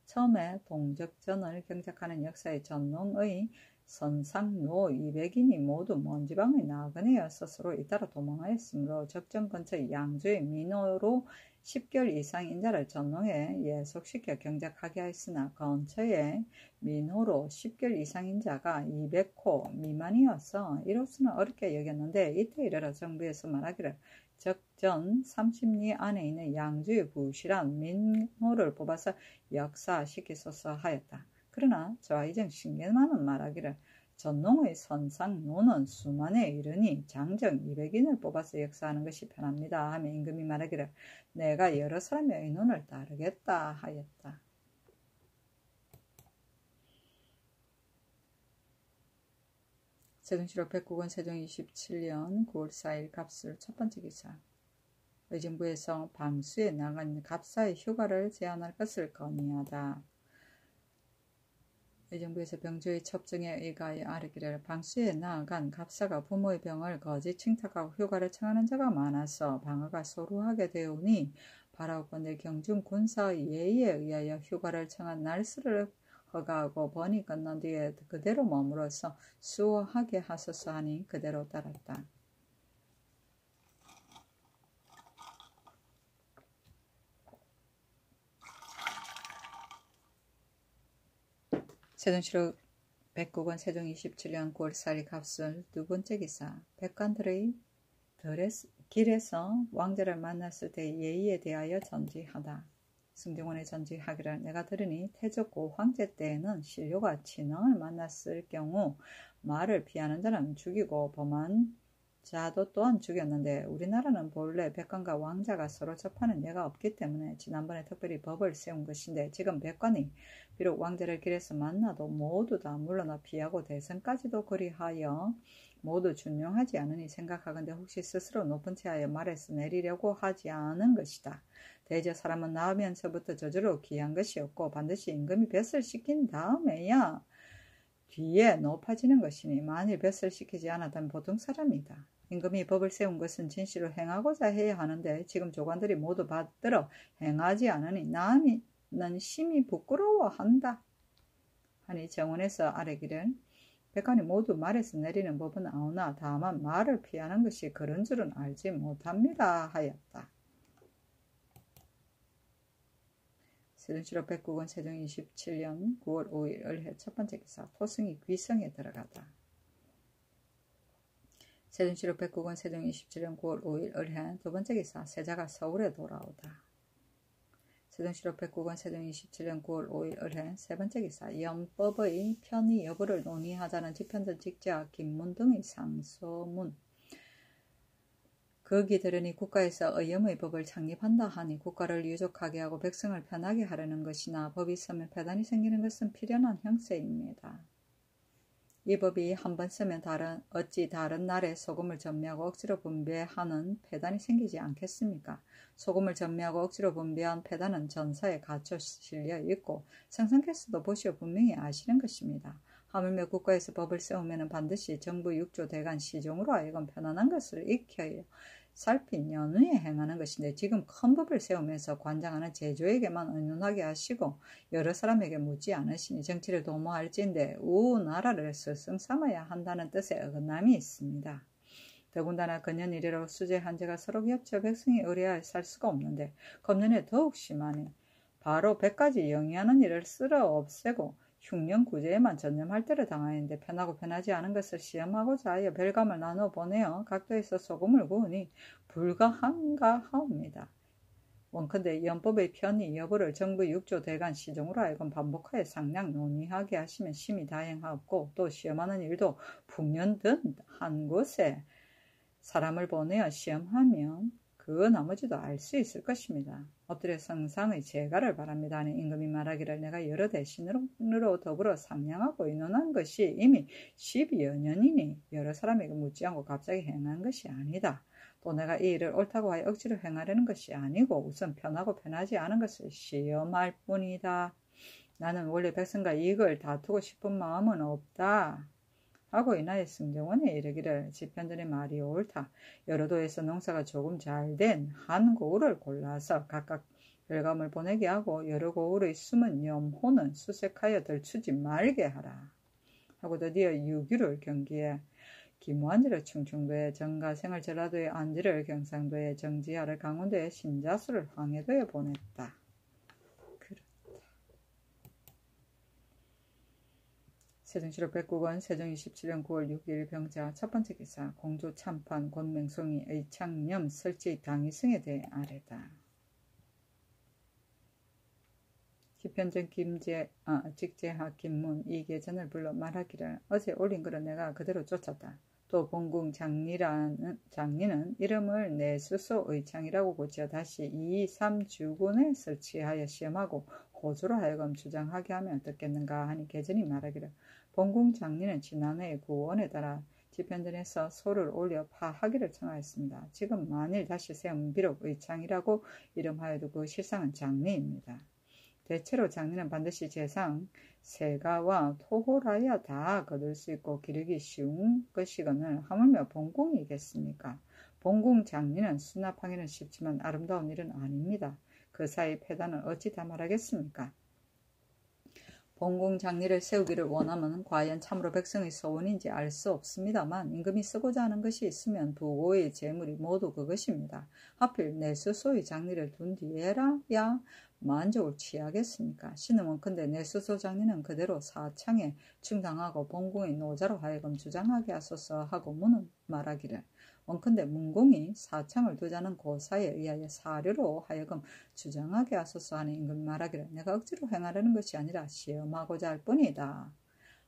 처음에 동적전을 경작하는 역사의 전농의 선상노 200인이 모두 먼 지방의 나그네여 스스로 잇따라 도망하였으므로 적전 근처의 양주의 민호로 10개월 이상 인자를 전농에 예속시켜 경작하게 하였으나 근처에 민호로 10개월 이상 인자가 200호 미만이어서 이로서는 어렵게 여겼는데 이때 이르러 정부에서 말하기를 적전 30리 안에 있는 양주의 부실한 민호를 뽑아서 역사시키소서 하였다. 그러나 좌의정 신계만은 말하기를 전농의 선상노는 수만에 이르니 장정 200인을 뽑아서 역사하는 것이 편합니다 하며 임금이 말하기를 내가 여러 사람의 의논을 따르겠다 하였다. 세종시로 백국원 세종 27년 9월 4일 갑술 첫 번째 기사. 의정부에서 방수에 나간 갑사의 휴가를 제한할 것을 건의하다. 의정부에서 병조의 첩정에 의하여 아뢰기를 방수에 나아간 갑사가 부모의 병을 거짓 칭탁하고 휴가를 청하는 자가 많아서 방어가 소루하게 되오니 바라옵건대 경중 군사의 예의에 의하여 휴가를 청한 날수를 허가하고 번이 끝난 뒤에 그대로 머물어서 수호하게 하소서 하니 그대로 따랐다. 세종시로 백국원 세종 27년 9월 4일 갑술 두 번째 기사. 백관들의 길에서 왕자를 만났을 때의 예의에 대하여 전지하다. 승정원에 전지하기를 내가 들으니 태조 황제 때에는 신료가 친왕을 만났을 경우 말을 피하는 자는 죽이고 범한 자도 또한 죽였는데 우리나라는 본래 백관과 왕자가 서로 접하는 예가 없기 때문에 지난번에 특별히 법을 세운 것인데 지금 백관이 비록 왕자를 길에서 만나도 모두 다 물러나 피하고 대선까지도 그리하여 모두 준용하지 않으니 생각하건대 혹시 스스로 높은 체하여 말에서 내리려고 하지 않은 것이다. 대저 사람은 나오면서부터 저절로 귀한 것이 없고 반드시 임금이 뱃을 시킨 다음에야 뒤에 높아지는 것이니 만일 뱃을 시키지 않았다면 보통 사람이다. 임금이 법을 세운 것은 진실로 행하고자 해야 하는데 지금 조관들이 모두 받들어 행하지 않으니 나는 심히 부끄러워한다. 하니 정원에서 아뢰기를 백관이 모두 말에서 내리는 법은 아오나 다만 말을 피하는 것이 그런 줄은 알지 못합니다 하였다. 세종시로 백국원 세종 27년 9월 5일 을해 첫 번째 기사. 토승이 귀성에 들어가다. 세종시로 백국원 세종 27년 9월 5일 을해 두 번째 기사. 세자가 서울에 돌아오다. 세종시로 백국원 세종 27년 9월 5일 을해 세 번째 기사. 연법의 편의 여부를 논의하자는 집현전 직자 김문 등의 상소문. 거기 들으니 국가에서 의염의 법을 창립한다 하니 국가를 유족하게 하고 백성을 편하게 하려는 것이나 법이 있으면 폐단이 생기는 것은 필연한 형세입니다. 이 법이 한번 쓰면 어찌 다른 날에 소금을 전매하고 억지로 분배하는 폐단이 생기지 않겠습니까? 소금을 전매하고 억지로 분배한 폐단은 전사에 갇혀 실려 있고 성상께서도 보시어 분명히 아시는 것입니다. 하물며 국가에서 법을 세우면 반드시 정부 6조 대간 시종으로 하여금 편안한 것을 익혀요. 살핀 연후에 행하는 것인데 지금 큰 법을 세우면서 관장하는 제조에게만 의논하게 하시고 여러 사람에게 묻지 않으시니 정치를 도모할진데 우나라를 스승 삼아야 한다는 뜻의 어긋남이 있습니다. 더군다나 근년 이래로 수재 한제가 서로 겹쳐 백성이 의뢰하여 살 수가 없는데 금년에 더욱 심하니 바로 100가지 영위하는 일을 쓸어 없애고 흉년 구제에만 전념할 때를 당하였는데 편하고 편하지 않은 것을 시험하고자 하여 별감을 나눠 보내어 각도에서 소금을 구우니 불가한가 하옵니다. 원컨대 연법의 편의 여부를 정부 6조 대간 시정으로 하여금 반복하여 상량 논의하게 하시면 심히 다행하옵고 또 시험하는 일도 풍년 등 한 곳에 사람을 보내어 시험하면 그 나머지도 알 수 있을 것입니다. 엎드려 성상의 제가를 바랍니다 하는 임금이 말하기를 내가 여러 대신으로 더불어 상냥하고 의논한 것이 이미 12여 년이니 여러 사람에게 묻지 않고 갑자기 행한 것이 아니다. 또 내가 이 일을 옳다고 하여 억지로 행하려는 것이 아니고 우선 편하고 편하지 않은 것을 시험할 뿐이다. 나는 원래 백성과 이익을 다투고 싶은 마음은 없다. 하고 인하여 승정원에 이르기를 지편들의 말이 옳다. 여러 도에서 농사가 조금 잘된 한 고을을 골라서 각각 별감을 보내게 하고 여러 고을의 숨은 염호는 수색하여 들추지 말게 하라. 하고 드디어 유규를 경기에 기무안지를 충청도에 정가생을 전라도에 안지를 경상도에 정지하를 강원도에 신자수를 황해도에 보냈다. 그렇다. 세종실록 109권 세종 27년 9월 6일 병자 첫 번째 기사 공조 참판 권맹송이 의창염 설치 당위승에 대해 아래다. 기편전 직제하 김문 이계전을 불러 말하기를 어제 올린 글은 내가 그대로 쫓았다. 또 본궁 장리는 이름을 내 스스로 의창이라고 고쳐 다시 2, 3 주군에 설치하여 시험하고 호주로 하여금 주장하게 하면 어떻겠는가 하니 계전이 말하기를 본궁 장리는 지난해 구원에 따라 지편전에서 소를 올려 파하기를 청하였습니다. 지금 만일 다시 세우면 비록 의창이라고 이름하여도 그 실상은 장리입니다. 대체로 장리는 반드시 재상, 세가와 토호라야 다 거둘 수 있고 기르기 쉬운 것이거늘 하물며 본궁이겠습니까? 본궁 장리는 수납하기는 쉽지만 아름다운 일은 아닙니다. 그 사이 패단을 어찌 다 말하겠습니까? 본궁 장리를 세우기를 원하면 과연 참으로 백성의 소원인지 알 수 없습니다만 임금이 쓰고자 하는 것이 있으면 부고의 재물이 모두 그것입니다. 하필 내 스스로의 장리를 둔 뒤에라야 만족을 취하겠습니까? 신은 원컨대 내 스스로 장리는 그대로 사창에 충당하고 본궁의 노자로 하여금 주장하게 하소서 하고 문은 말하기를 원컨대 문공이 사창을 두자는 고사에 의하여 사료로 하여금 주장하게 하소서 하는 임금이 말하기를 내가 억지로 행하려는 것이 아니라 시험하고자 할 뿐이다.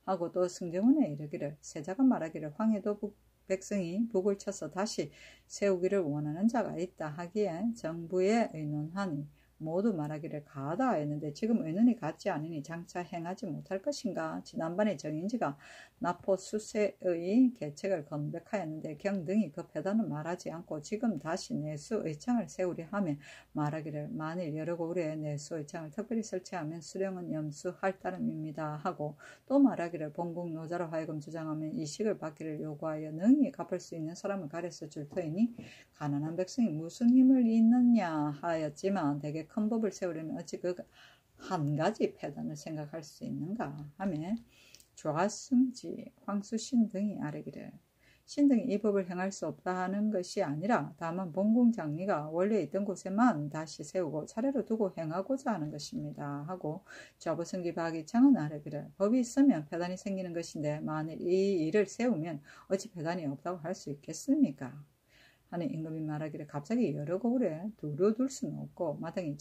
하고 또 승정원에 이르기를 세자가 말하기를 황해도 백성이 북을 쳐서 다시 세우기를 원하는 자가 있다 하기에 정부에 의논하니 모두 말하기를 가하다 하였는데 지금 의논이 같지 않으니 장차 행하지 못할 것인가. 지난번에 정인지가 나포 수세의 계책을 건백하였는데 경등이 급하다는 말하지 않고 지금 다시 내수 의창을 세우려 하며 말하기를 만일 여러 고을에 내수 의창을 특별히 설치하면 수령은 염수할 따름입니다 하고 또 말하기를 본국 노자로 하여금 주장하면 이식을 받기를 요구하여 능히 갚을 수 있는 사람을 가려서 줄 터이니 가난한 백성이 무슨 힘을 잇느냐 하였지만 대개 큰 법을 세우려면 어찌 그 한 가지 패단을 생각할 수 있는가 하며 조하승지 황수신 등이 아뢰기를 신등이 이 법을 행할 수 없다 하는 것이 아니라 다만 본궁 장리가 원래 있던 곳에만 다시 세우고 차례로 두고 행하고자 하는 것입니다 하고 좌부승기 박이창은 아뢰기를 법이 있으면 패단이 생기는 것인데 만일 이 일을 세우면 어찌 패단이 없다고 할 수 있겠습니까? 하는 임금이 말하기를 갑자기 여러 고을에 두루둘 수는 없고 마땅히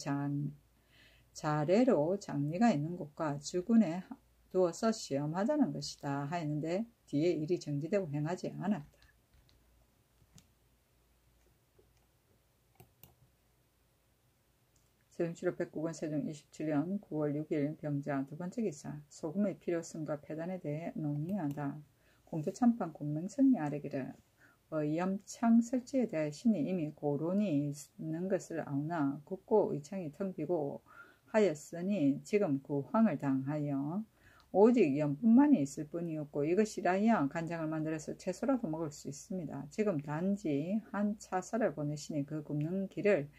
자례로 장리가 있는 곳과 주군에 두어서 시험하자는 것이다 하였는데 뒤에 일이 정지되고 행하지 않았다. 세종실록 109권 세종 27년 9월 6일 병자 두 번째 기사 소금의 필요성과 패단에 대해 논의하다. 공조 참판 권맹성이 아뢰기를 염창 설치에 대해 신이 이미 고론이 있는 것을 아우나 국고 의창이 텅 비고 하였으니 지금 구황을 당하여 오직 염분만이 있을 뿐이었고 이것이라야 간장을 만들어서 채소라도 먹을 수 있습니다. 지금 단지 한 차사를 보내시니 그 굽는 길을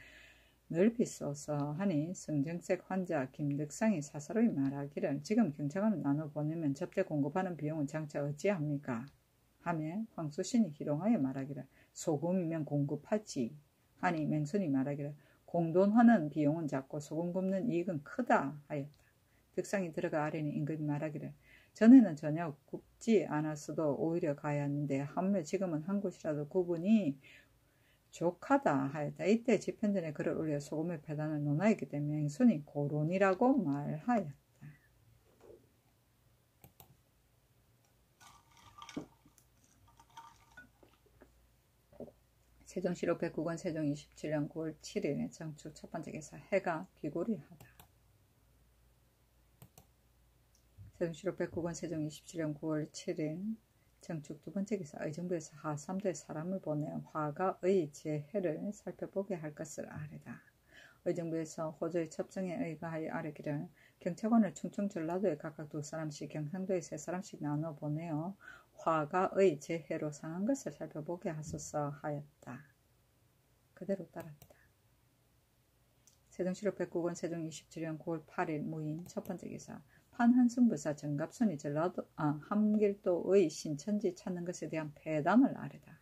넓히소서 하니 성정색 환자 김득상이 사사로이 말하기를 지금 경찰관을 나눠 보내면 접대 공급하는 비용은 장차 어찌합니까? 하며 황수신이 희롱하여 말하기를 소금이면 공급하지 하니 맹손이 말하기를 공돈하는 비용은 작고 소금 굽는 이익은 크다 하였다. 득상이 들어가 아래니 임금이 말하기를 전에는 전혀 굽지 않았어도 오히려 가야 하는데 하물며 지금은 한 곳이라도 구분이 족하다 하였다. 이때 집현전에 글을 올려 소금의 패단을 논하였기 때문에 맹손이 고론이라고 말하였다. 세종시록 109권 세종 27년 9월 7일 정축 첫 번째 기사 해가 귀고리하다. 세종시록 109권 세종 27년 9월 7일 정축 두 번째 기사 의정부에서 하삼도에 사람을 보내어 화가의 재해를 살펴보게 할 것을 아뢰다. 의정부에서 호조의 첩정에 의거하여 아뢰기를 경찰관을 충청 전라도에 각각 2사람씩 경상도에 3사람씩 나눠 보내어 화가의 재해로 상한 것을 살펴보게 하소서 하였다. 그대로 따랐다. 세종시록 109권 세종 27년 9월 8일 무인 첫 번째 기사 판한승부사 정갑선이 전라도 함길도의 신천지 찾는 것에 대한 폐단을 아뢰다.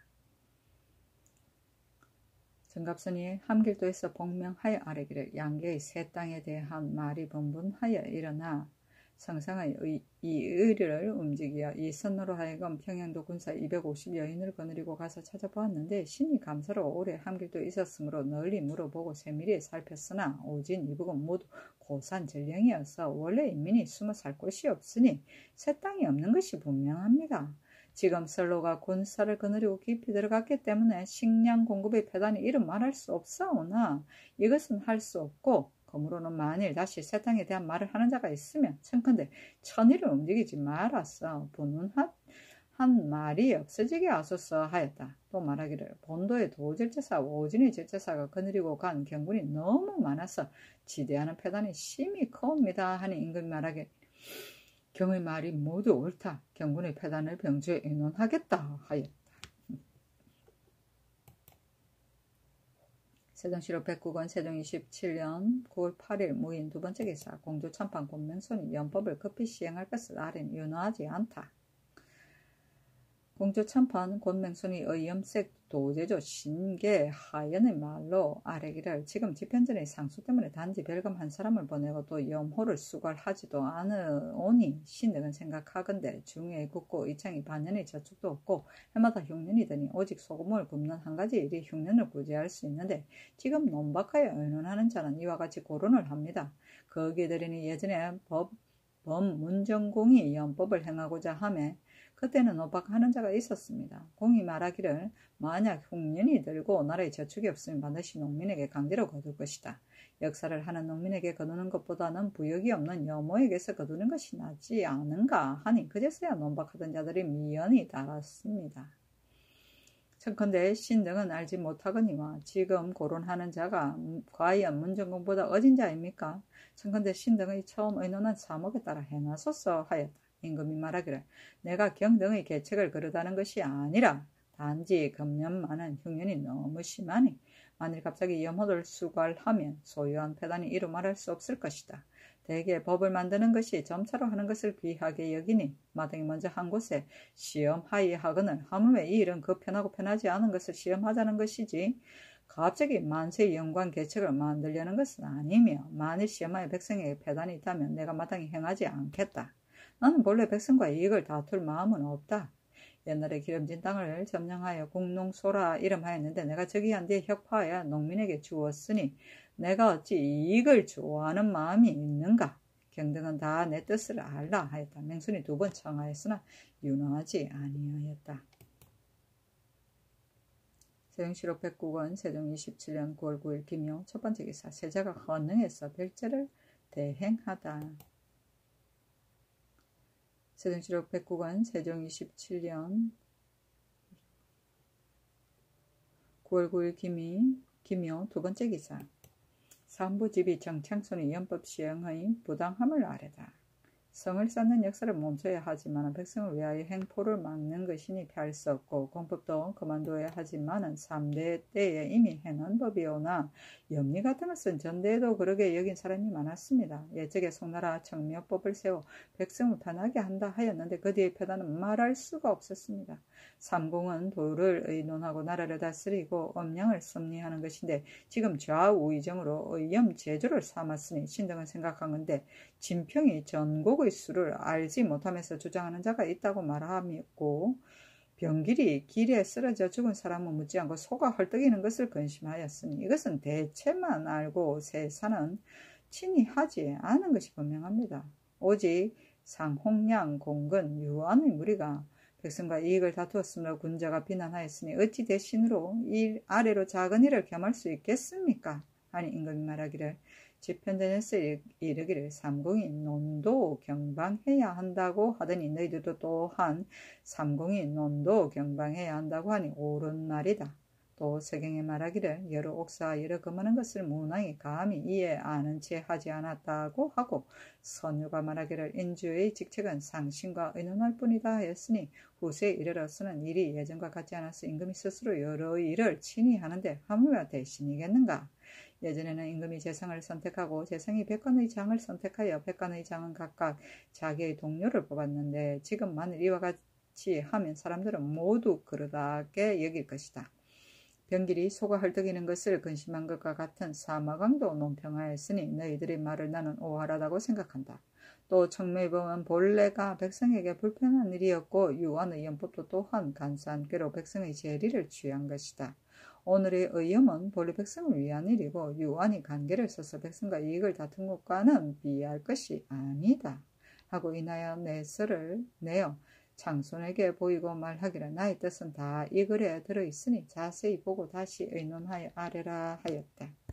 정갑선이 함길도에서 복명하여 아뢰기를 양계의 새 땅에 대한 말이 분분하여 일어나 성상의 이 의리를 움직여 이 선로로 하여금 평양도 군사 250여인을 거느리고 가서 찾아보았는데 신이 감사로 오래 함길도에 있었으므로 널리 물어보고 세밀히 살폈으나 오진 이북은 모두 고산 전령이어서 원래 인민이 숨어 살 곳이 없으니 새 땅이 없는 것이 분명합니다. 지금 선로가 군사를 거느리고 깊이 들어갔기 때문에 식량 공급의 폐단이 이름 말할 수 없사오나 이것은 할 수 없고 그러므로는 만일 다시 새 땅에 대한 말을 하는 자가 있으면 청컨대 천일을 움직이지 말아서 분운한 말이 없어지게 하소서 하였다. 또 말하기를 본도의 도질제사와 오진의 질제사가 거느리고 간 경군이 너무 많아서 지대하는 폐단이 심히 커옵니다 하니 임금이 말하기를 경의 말이 모두 옳다. 경군의 폐단을 병주에 의논하겠다 하였다. 세종시록 109권 세종 27년 9월 8일 무인 두 번째 기사 공조 참판 권명손이 연법을 급히 시행할 것을 아뢰니 윤호하지 않다. 공조 참판 권명손이 의염색 도제조 신계 하연의 말로 아뢰기를 지금 집현전의 상수 때문에 단지 별금 한 사람을 보내고 또 염호를 수괄하지도 않으오니 신등은 생각하건대 중에 굳고 이창이 반년의 저축도 없고 해마다 흉년이 드니 오직 소금을 굽는 한 가지 일이 흉년을 구제할 수 있는데 지금 논박하여 의논하는 자는 이와 같이 고론을 합니다. 거기에 들으니 예전에 법문정공이 연법을 행하고자 하매 그때는 논박하는 자가 있었습니다. 공이 말하기를 만약 흉년이 들고 나라에 저축이 없으면 반드시 농민에게 강제로 거둘 것이다. 역사를 하는 농민에게 거두는 것보다는 부역이 없는 여모에게서 거두는 것이 낫지 않은가 하니 그제서야 논박하던 자들이 미연이 달았습니다. 청컨대 신등은 알지 못하거니와 지금 고론하는 자가 과연 문정공보다 어진 자입니까? 청컨대 신등의 처음 의논한 사목에 따라 행하소서 하였다. 임금이 말하기를 내가 경등의 계책을 거르다는 것이 아니라 단지 금년만은 흉년이 너무 심하니 만일 갑자기 염호를 수괄하면 소유한 폐단이 이루 말할 수 없을 것이다. 대개 법을 만드는 것이 점차로 하는 것을 귀하게 여기니 마땅히 먼저 한 곳에 시험하여 하거늘 하물며 이 일은 그 편하고 편하지 않은 것을 시험하자는 것이지 갑자기 만세 영관 계책을 만들려는 것은 아니며 만일 시험하여 백성에게 폐단이 있다면 내가 마땅히 행하지 않겠다. 나는 본래 백성과 이익을 다툴 마음은 없다. 옛날에 기름진 땅을 점령하여 국농소라 이름하였는데 내가 즉위한 뒤에 혁파하여 농민에게 주었으니 내가 어찌 이익을 좋아하는 마음이 있는가? 경등은 다 내 뜻을 알라 하였다. 맹순이 2번 청하였으나 윤허하지 아니하였다. 세종시록 109권 세종 27년 9월 9일 김용 첫 번째 기사 세자가 헌능해서 별제를 대행하다. 세종시록 109권 세종 27년 9월 9일 김용 두 번째 기사 삼부집이 정창손이 연법 시행의 부당함을 아뢰다. 성을 쌓는 역사를 멈춰야 하지만 백성을 위하여 횡포를 막는 것이니 피할 수 없고 공법도 그만둬야 하지만 3대 때에 이미 해놓은 법이오나 염리 같은 것은 전대에도 그러게 여긴 사람이 많았습니다. 예적에 송나라 청묘법을 세워 백성을 편하게 한다 하였는데 그 뒤의 표단은 말할 수가 없었습니다. 삼공은 도를 의논하고 나라를 다스리고 엄량을 섭리하는 것인데 지금 좌우의정으로 의염 제조를 삼았으니 신등은 생각한 건데 진평이 전곡의 수를 알지 못하면서 주장하는 자가 있다고 말하고 병길이 길에 쓰러져 죽은 사람은 묻지 않고 소가 헐떡이는 것을 근심하였으니 이것은 대체만 알고 세사는 친히 하지 않은 것이 분명합니다. 오직 상홍량 공근 유한의 무리가 백성과 이익을 다투었으므로 군자가 비난하였으니 어찌 대신으로 이 아래로 작은 일을 겸할 수 있겠습니까? 아니 임금이 말하기를 지편전에서 이르기를 삼공이 논도 경방해야 한다고 하더니 너희들도 또한 삼공이 논도 경방해야 한다고 하니 옳은 말이다. 또 서경에 말하기를 여러 옥사와 여러 금하는 것을 문왕이 감히 이에 아는 채 하지 않았다고 하고 선유가 말하기를 인주의 직책은 상신과 의논할 뿐이다 하였으니 후세에 이르러서는 일이 예전과 같지 않아서 임금이 스스로 여러 일을 친히 하는데 하물며 대신이겠는가. 예전에는 임금이 재상을 선택하고 재상이 백관의 장을 선택하여 백관의 장은 각각 자기의 동료를 뽑았는데 지금 만일 이와 같이 하면 사람들은 모두 그러다게 여길 것이다. 병길이 소가 헐떡이는 것을 근심한 것과 같은 사마강도 논평하였으니 너희들의 말을 나는 오하라다고 생각한다. 또 청매범은 본래가 백성에게 불편한 일이었고 유한의 연법도 또한 간사한 꾀로 백성의 재리를 취한 것이다. 오늘의 의염은 본래 백성을 위한 일이고 유한이 관계를 써서 백성과 이익을 다툰 것과는 비할 것이 아니다. 하고 인하여 내설을 내어 장손에게 보이고 말하기를 나의 뜻은 다 이 글에 들어있으니 자세히 보고 다시 의논하여 아뢰라 하였다.